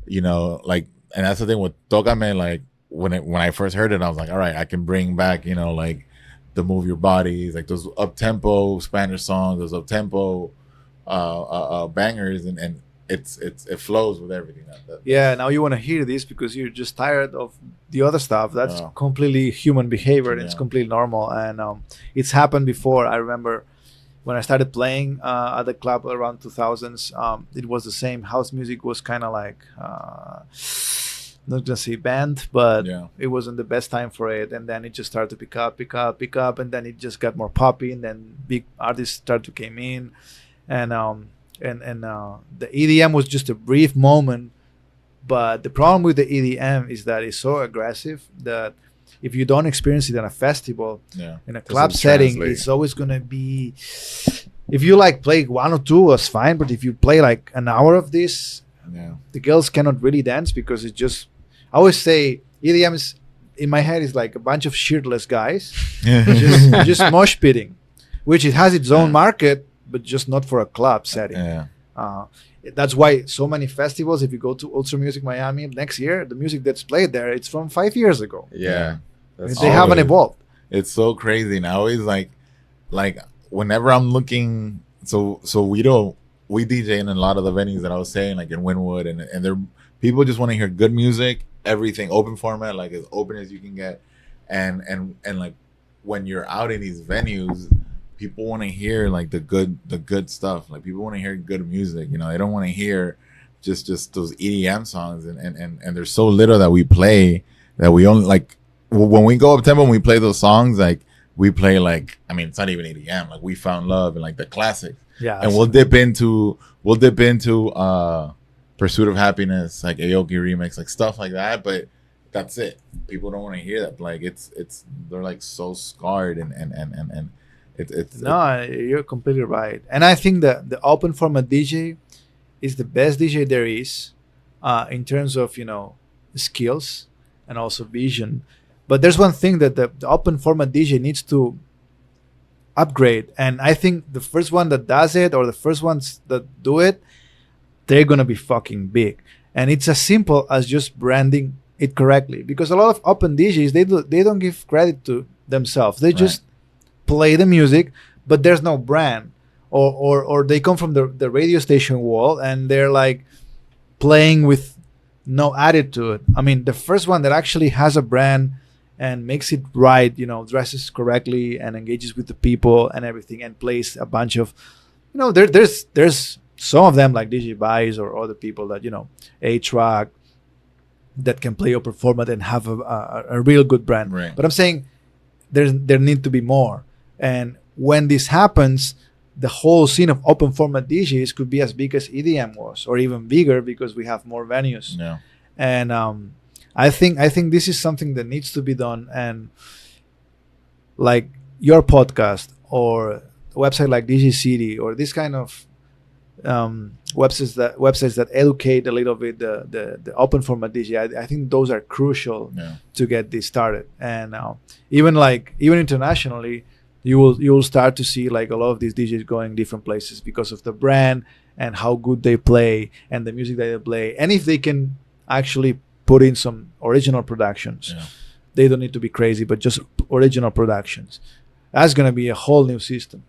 like, and that's the thing with Tocame, like when I first heard it, I was like, all right, I can bring back, you know, like the Move Your Bodies, like those up tempo Spanish songs, those up tempo bangers, and it flows with everything. Yeah, now you want to hear this because you're just tired of the other stuff. That's Yeah. completely human behavior, and it's Yeah. completely normal. And it's happened before. I remember when I started playing at the club around 2000s. It was the same. House music was kind of like not gonna say banned, but Yeah. it wasn't the best time for it. And then it just started to pick up, and then it just got more poppy, and then big artists started to came in, and the EDM was just a brief moment. But the problem with the EDM is that it's so aggressive that if you don't experience it in a festival, Yeah. in a club Doesn't setting, translate. it's always gonna be. If you like play one or two, that's fine. But if you play like an hour of this, Yeah. the girls cannot really dance because it's just. I always say EDM is in my head is like a bunch of shirtless guys just mosh pitting, which it has its own market, but just not for a club setting. Yeah. That's why so many festivals. If you go to Ultra Music Miami next year, the music that's played there, it's from 5 years ago. Yeah. That's They haven't always- evolved. It's so crazy. And I always like whenever I'm looking, so we DJ in a lot of the venues that I was saying, like in Wynwood, and they're people just want to hear good music, everything open format, like as open as you can get, and like when you're out in these venues, people want to hear like the good stuff. Like people want to hear good music. You know, they don't want to hear just those EDM songs, and there's so little that we play that we only like when we go up tempo and we play those songs, like we play like, I mean, it's not even EDM, like We Found Love and like the classics. Yeah, And we'll dip into Pursuit of Happiness, like Aoki remix, like stuff like that, but that's it. People don't want to hear that. Like it's they're like so scarred and it's No, you're completely right. And I think that the open format DJ is the best DJ there is in terms of, skills and also vision. But there's one thing that the open format DJ needs to upgrade. And I think the first one that does it or the first ones that do it, they're going to be fucking big. And it's as simple as just branding it correctly. Because a lot of open DJs, they don't give credit to themselves. They just play the music, but there's no brand, or they come from the radio station wall and they're like playing with no attitude. I mean, the first one that actually has a brand and makes it right, dresses correctly and engages with the people and everything and plays a bunch of, there's some of them like DJ Vice or other people that, A-Track that can play open format and have a real good brand. Right. But I'm saying there need to be more. And when this happens, the whole scene of open format DJs could be as big as EDM was, or even bigger because we have more venues. Yeah. And I think this is something that needs to be done. And like your podcast or a website like DJ City or this kind of websites that educate a little bit the open format DJ, I think those are crucial to get this started. And even internationally, you'll start to see like a lot of these DJs going different places because of the brand and how good they play and the music that they play. And if they can actually put in some original productions, they don't need to be crazy, but just original productions. That's gonna be a whole new system.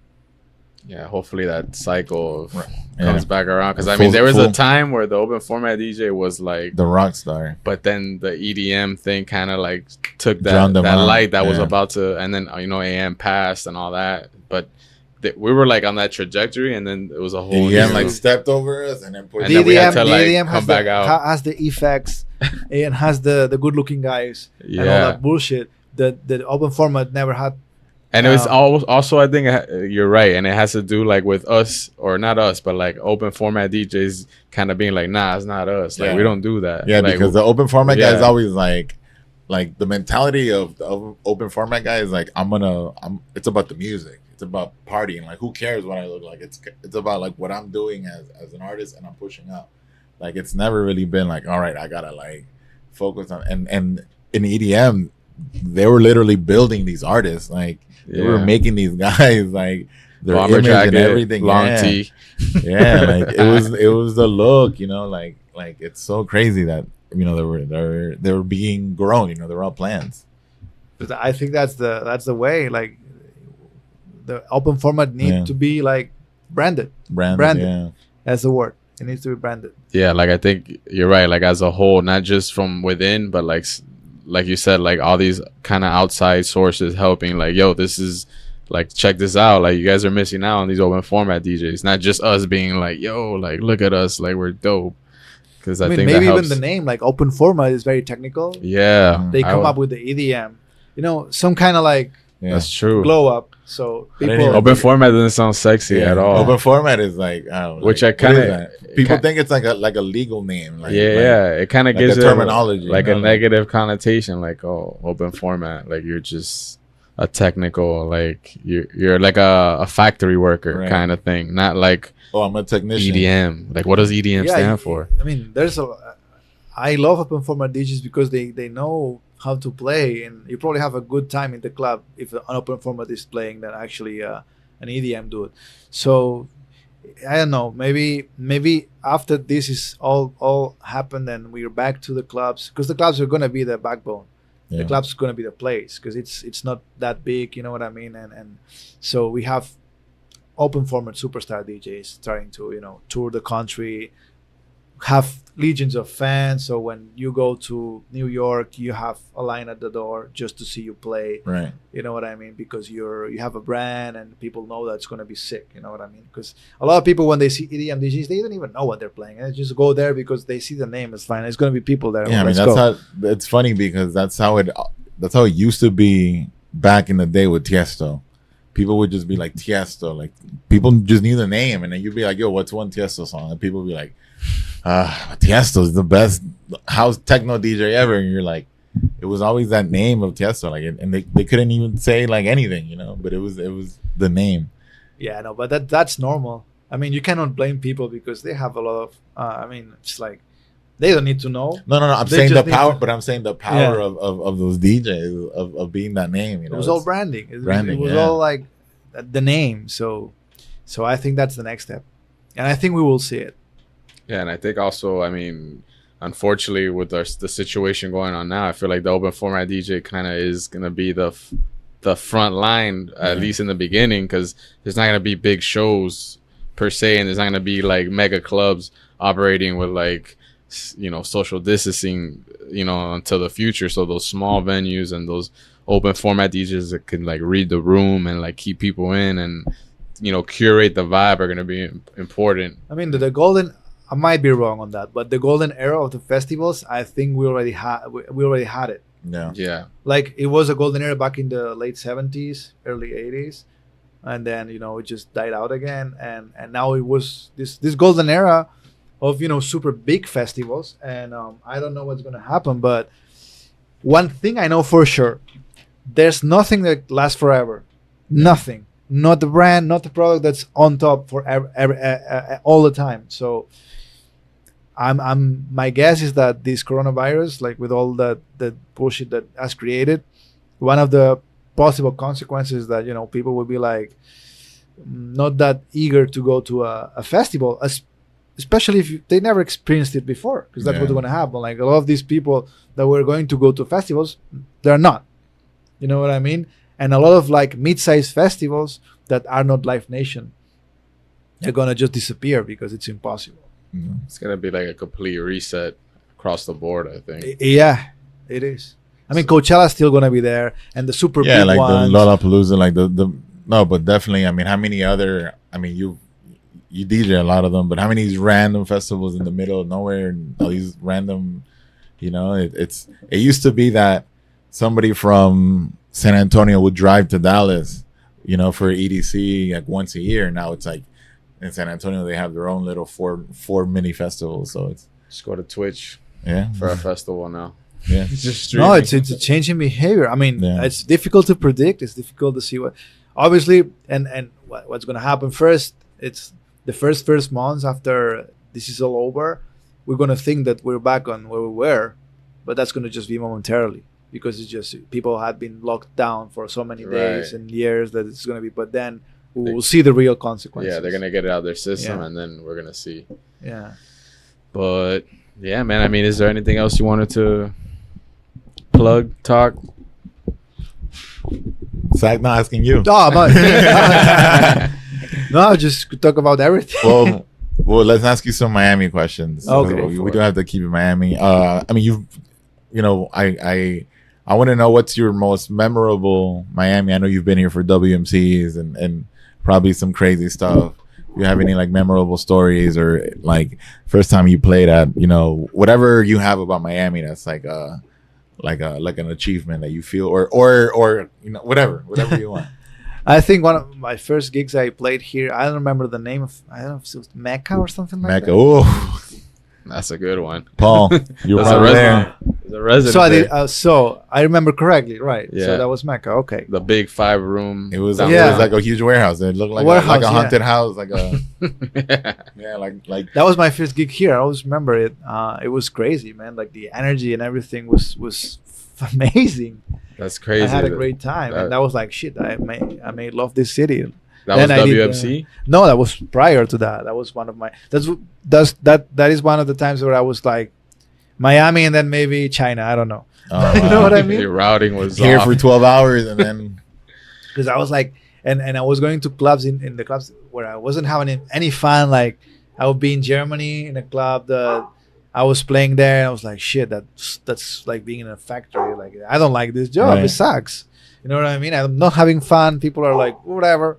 Yeah, hopefully that cycle Yeah. comes back around. Because I Full- mean, there was full- a time where the open format DJ was like, The rock star. but then the EDM thing kind of like took Drowned that them out. light that was Yeah. about to, and then AM passed and all that. But we were like on that trajectory, and then it was a whole EDM new- like stepped over us and then put And then we had to, like, EDM come back out. has the effects and has the good looking guys and all Yeah. that bullshit that the open format never had. And it was also, I think you're right, and it has to do like with us, or not us, but like open format DJs kind of being like, nah, it's not us. Like Yeah. we don't do that. Yeah, like, because the open format guy is Yeah. always like the mentality of the open format guy is like, it's about the music. It's about partying. Like, who cares what I look like? It's about like what I'm doing as an artist and I'm pushing out. Like, it's never really been like, all right, I gotta like focus on and in EDM, they were literally building these artists. Like they were making these guys like their bomber image jacket, and everything. long yeah. tee. Yeah, like it was the look, like it's so crazy that you know, they were being grown. You know, they're all plans. But I think that's the way. Like the open format need Yeah. to be like branded. Branded. Yeah. That's the word. It needs to be branded. Yeah, like I think you're right. Like as a whole, not just from within, but like you said, like all these kind of outside sources helping. Like, yo, this is like, check this out. Like you guys are missing out on these open format DJs. Not just us being like, yo, like look at us, like we're dope. Because I mean, think maybe that helps. even the name, like open format, is very technical. Yeah, They I come would- up with the EDM, you know, some kind of like Yeah. That's true. glow up. So I didn't people even- Open format doesn't sound sexy Yeah. at all. Open format is like, I don't know, Which like, I what is kinda- that? People ki- think it's like a legal name. Like, yeah, it kind of like gives a it terminology, like you a know, like- negative connotation, like, oh, open format, like you're just a technical, like you're like a factory worker Right. kind of thing, not like oh, I'm a technician. EDM. Like, what does EDM stand for? I mean, I love open format DJs because they know how to play, and you probably have a good time in the club if an open format is playing than actually an EDM dude. So I don't know. Maybe after this is all happened and we're back to the clubs, because the clubs are gonna be the backbone. Yeah. The club's gonna be the place because it's not that big. You know what I mean? And so we have open format superstar DJs starting to tour the country, have legions of fans. So when you go to New York, you have a line at the door just to see you play. Right. You know what I mean? Because you have a brand and people know that's going to be sick. You know what I mean? Because a lot of people, when they see EDM DJs, they don't even know what they're playing. And they just go there because they see the name. It's fine. It's going to be people there. Yeah, I mean, Let's that's go. how it's funny because that's how it used to be back in the day with Tiesto. People would just be like Tiesto, like people just knew the name, and then you'd be like, "Yo, what's one Tiesto song?" And people would be like, Tiesto's the best house techno DJ ever. And you're like, it was always that name of Tiesto, like, and they couldn't even say like anything, but it was the name. Yeah, no, but that's normal. I mean, you cannot blame people because they have a lot of. I mean, it's like they don't need to know. No. I'm They saying the just need power, to- but I'm saying the power Yeah. of those DJs of being that name. It was all branding. branding, It was yeah. all like the name. So I think that's the next step, and I think we will see it. Yeah, and I think also, I mean, unfortunately, with the situation going on now, I feel like the open format DJ kind of is gonna be the front line, at least in the beginning, because there's not gonna be big shows per se, and there's not gonna be like mega clubs operating with like social distancing, until the future. So those small venues and those open format DJs that can like read the room and like keep people in and curate the vibe are gonna be important. I mean, the golden. I might be wrong on that, but the golden era of the festivals, I think we already had it. Yeah. Yeah. Like it was a golden era back in the late 70s, early 80s, and then it just died out again, and now it was this golden era of super big festivals, and I don't know what's gonna happen, but one thing I know for sure, there's nothing that lasts forever. Nothing. Not the brand, not the product that's on top for all the time. So my guess is that this coronavirus, like with all the bullshit that has created, one of the possible consequences that people will be like not that eager to go to a festival, especially if they never experienced it before, because that's what's Yeah. going to happen. Like a lot of these people that were going to go to festivals, they're not. You know what I mean? And a lot of like mid-sized festivals that are not Live Nation, they're gonna just disappear because it's impossible. Mhm. It's gonna be like a complete reset across the board, I think. Yeah, it is. I mean, Coachella's still gonna be there, and the super Yeah, big like ones. the Lollapalooza, like the no, but definitely. I mean, how many other? I mean, you DJ a lot of them, but how many of these random festivals in the middle of nowhere and all these random, it used to be that somebody from San Antonio would drive to Dallas, for EDC like once a year. Now it's like in San Antonio they have their own little four mini festivals. So it's Just go to Twitch yeah, for a festival now. yeah. It's just No, streaming. it's a change in behavior. I mean, Yeah. it's difficult to predict. It's difficult to see what. Obviously, and what's gonna happen first. It's the first months after this is all over. We're gonna think that we're back on where we were, but that's gonna just be momentarily, because it's just people had been locked down for so many days Right. and years that it's gonna be. But then we will see the real consequences. Yeah, they're gonna get it out of their system, Yeah. and then we're gonna see. Yeah. But Yeah, man. I mean, is there anything else you wanted to plug, talk? Sak, not asking you. Oh, but no, just talk about everything. Well, let's ask you some Miami questions. Okay. We do have to keep it Miami. I mean, I want to know what's your most memorable Miami. I know you've been here for WMCs and probably some crazy stuff. Do you have any like memorable stories or like first time you played at, whatever you have about Miami that's like an achievement that you feel or whatever you want. I think one of my first gigs I played here, I don't remember the name of, I don't know if it was M.I.A or something like Mecca. that. Oh, That's a good one. Paul, you were That's a right resident. there. The resident. So I there. did. So I remember correctly, right? Yeah. So that was Mecca. Okay. The big 5-room. It was Yeah. like a huge warehouse. It looked like Warehouse, a yeah. haunted house, like a Yeah. like That was my first gig here. I always remember it. It was crazy, man. Like the energy and everything was amazing. That's crazy. I had a great time, and that was like shit. I may love this city. That Then was I did, WMC. No, that was prior to that. That was one of my. That is one of the times where I was like, Miami, and then maybe China. I don't know. You know what I mean? Your routing was here off. for 12 hours and then Because I was like, and I was going to clubs in the clubs where I wasn't having any fun. Like I would be in Germany in a club that I was playing there, and I was like, shit, that's like being in a factory. Like I don't like this job. Right. It sucks. You know what I mean? I'm not having fun. People are like, whatever.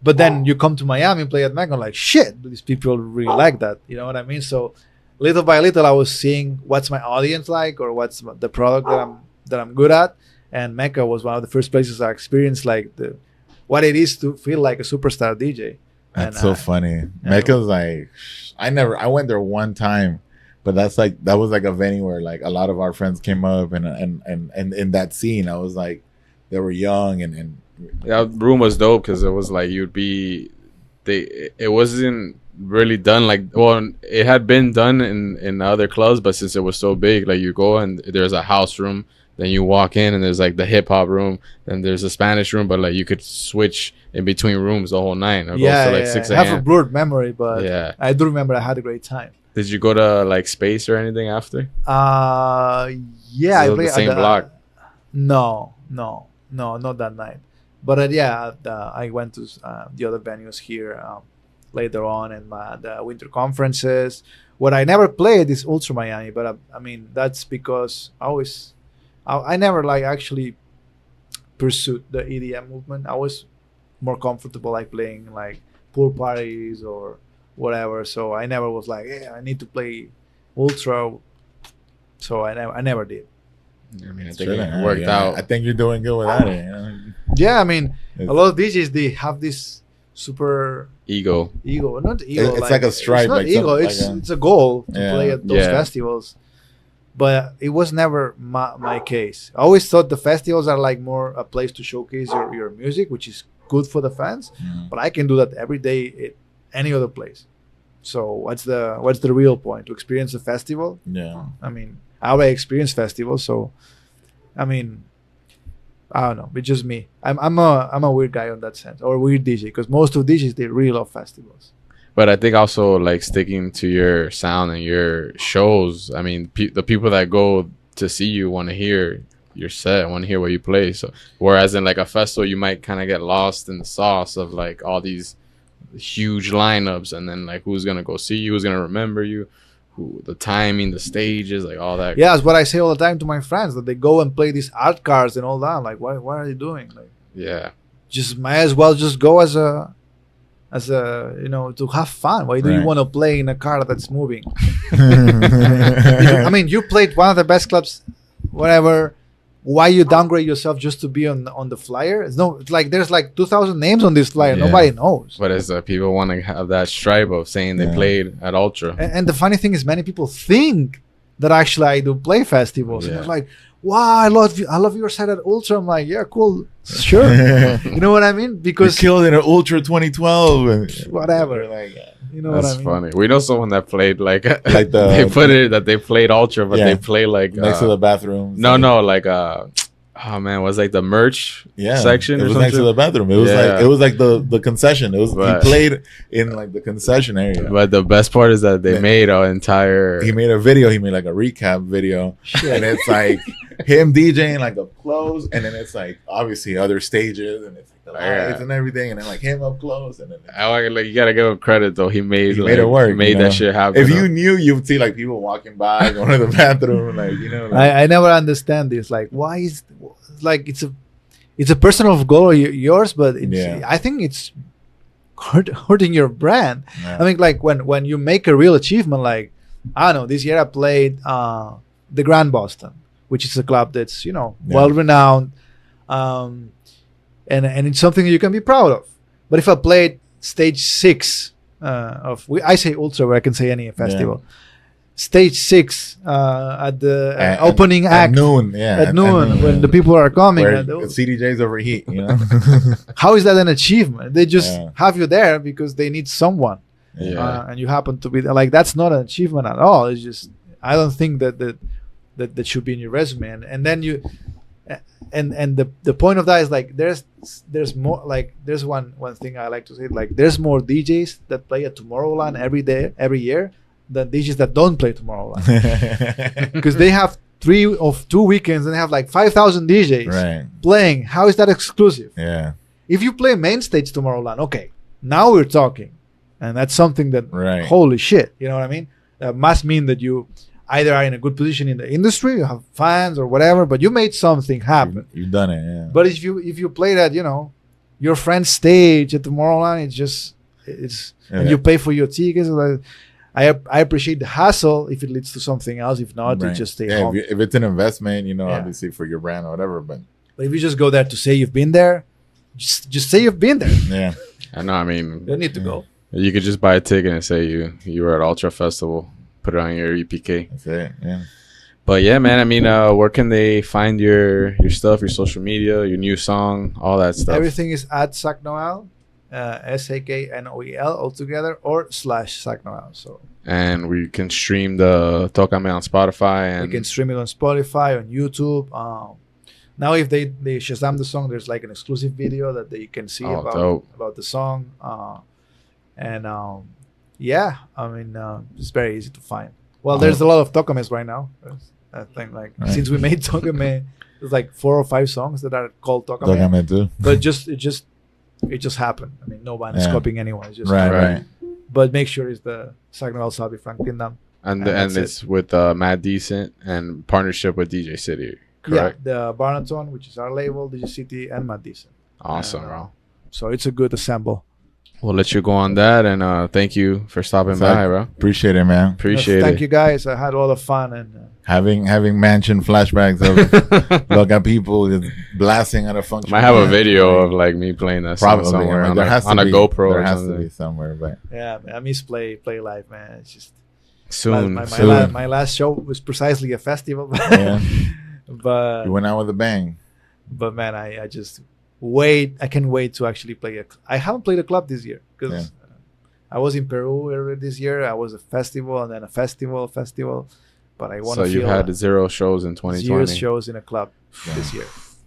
But then you come to Miami and play at Mecca, like, shit, these people really like that. You know what I mean? So little by little, I was seeing what's my audience like, or what's the product that I'm good at. And Mecca was one of the first places I experienced like what it is to feel like a superstar DJ. that's so funny. Mecca's like I went there one time, but that was like a venue where like a lot of our friends came up and in that scene I was like they were young and That room was dope because it was like it wasn't really done it had been done in other clubs, but since it was so big, like you go and there's a house room, then you walk in and there's like the hip hop room, and there's a Spanish room, but like you could switch in between rooms the whole night. It goes to like 6 I have a a.m. blurred memory, but Yeah. I do remember I had a great time. Did you go to like Space or anything after? Yeah, Is it I played the same at block? No, not that night. But I went to the other venues here later on in the winter conferences. What I never played is Ultra Miami, but I mean that's because I never like actually pursued the EDM movement. I was more comfortable like playing like pool parties or whatever. So I never was like, yeah, I need to play Ultra. So I never did. I mean, I think it worked out. I think you're doing good without it. Yeah, I mean, a lot of DJs they have this super Ego. not ego. It's like a stripe, It's not like ego. It's a goal to Yeah. play at those Yeah. festivals. But it was never my case. I always thought the festivals are like more a place to showcase your music, which is good for the fans. Mhm. But I can do that every day at any other place. So what's the real point? To experience a festival? Yeah. I mean, I already experienced festivals, so I mean, I don't know. It's just me. I'm a weird guy on that sense, or a weird DJ, because most of DJs they really love festivals. But I think also like sticking to your sound and your shows. I mean, the people that go to see you want to hear your set, want to hear what you play. So whereas in like a festival, you might kind of get lost in the sauce of like all these huge lineups, and then like who's gonna go see you, who's gonna remember you, the timing, the stages, like all that. Yeah, that's what I say all the time to my friends, that they go and play these art cards and all that. I'm like, what are they doing? Like, Yeah. just might as well just go as a to have fun. Why do you Right. want to play in a car that's moving? I mean, you played one of the best clubs, whatever. Why you downgrade yourself just to be on the flyer? It's like there's like 2,000 names on this flyer. Yeah. Nobody knows. But as people want to have that stripe of saying they Yeah. played at Ultra. And the funny thing is, many people think that actually I do play festivals. And Yeah. it's like, wow, I love your set at Ultra. I'm like, yeah, cool, sure. You know what I mean? You Because killed it at Ultra 2012. whatever, Like, you know That's what I mean? funny. We know someone that played like Like the- they put it that they played Ultra, but Yeah. they play like next to the bathroom. no, like Oh man, was like the merch Yeah, section it or was next to something. the bathroom. It was Yeah. like the concession. It was But- he played in like the concession area. But the best part is that they Man. made an entire. He made a video. He made like a recap video, and it's like him DJing like up close, and then it's like obviously other stages, and it's like the lights Yeah. and everything, and then like him up close, and then Like you gotta give him credit though. He made he made it work. Made you know? that shit happen. If you knew, you would see like people walking by, going to the bathroom, like you know. Like, I never understand this. Like, why is like it's a personal goal of yours, but it's, Yeah. I think it's hurting your brand. yeah. I mean, like when you make a real achievement, like I don't know, this year I played the Grand Boston, which is a club that's Yeah. well renowned, and it's something you can be proud of. But if I played stage 6 I say ultra, where I can say any festival. Stage 6 at the opening act at noon, yeah, at noon when the people are coming. where and CDJs overheat, you know. how is that an achievement? They just Yeah. have you there because they need someone, Yeah. and you happen to be there. Like that's not an achievement at all. It's just I don't think that should be in your resume. And then you, and the point of that is like there's more, like there's one thing I like to say, like there's more DJs that play at Tomorrowland every year than DJs that don't play Tomorrowland, because they have 2 weekends and they have like 5,000 DJs Right. playing. How is that exclusive? Yeah. If you play main stage Tomorrowland, okay, now we're talking, and that's something that Right. holy shit, you know what I mean? That must mean that you either are in a good position in the industry, you have fans or whatever, but you made something happen. You've done it. Yeah. But if you play that, your friend's stage at Tomorrowland, it's and Yeah. you pay for your tickets. Like, I appreciate the hassle if it leads to something else. If not, you Right. just stay Yeah, home. if it's an investment, Yeah. obviously for your brand or whatever. But But if you just go there to say you've been there, just say you've been there. yeah, I know. I mean, You don't need to go. you could just buy a ticket and say you were at Ultra Festival. Put it on your EPK. that's it. Yeah. But yeah, man. I mean, where can they find your stuff, your social media, your new song, all that stuff? Everything is at Sak Noel, SAKNOEL all together, or /Sak Noel. So And we can stream the Tocame on Spotify, and you can stream it on Spotify, on YouTube. Now, if they Shazam the song, there's like an exclusive video that you can see Oh, dope. about the song. Yeah, I mean, it's very easy to find. Well, there's a lot of Tocames right now. I think like Right. since we made Tocame, there's like 4 or 5 songs that are called Tocame. Tocame too. But it just happened. I mean, no one is Yeah. copying anyone. It's just Right. Right. Right. But make sure it's the Sak Noel Sabi Frank Kingdom. and that's it's with M.I.A Decent and partnership with DJ City. Correct. Yeah, the Barnaton, which is our label, DJ City, and Matt Decent. Awesome, And, bro. So it's a good assemble. We'll let you go on that, and thank you for stopping Zach, by, bro. Appreciate it, man. Appreciate Thank it. you guys. I had a lot of fun, and Having mansion flashbacks of Loca People just blasting at a function. Might have a video of like me playing that song Probably somewhere I mean, on, there a, has to on a be, GoPro There or has to something. be somewhere, but yeah, man, I miss play live, man. It's just Soon, my soon. last show was precisely a festival, yeah, but you went out with a bang. but man, I just wait. I can't wait to actually play I haven't played a club this year because I was in Peru earlier this year. I was a festival and then a festival, but I want So to you feel had 0 shows in 2020. 0 shows in a club this year.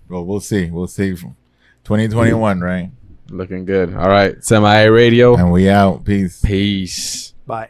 Well, we'll see. 2021, right? Looking good. All right, Semi Radio. And we out. Peace. Peace. Bye.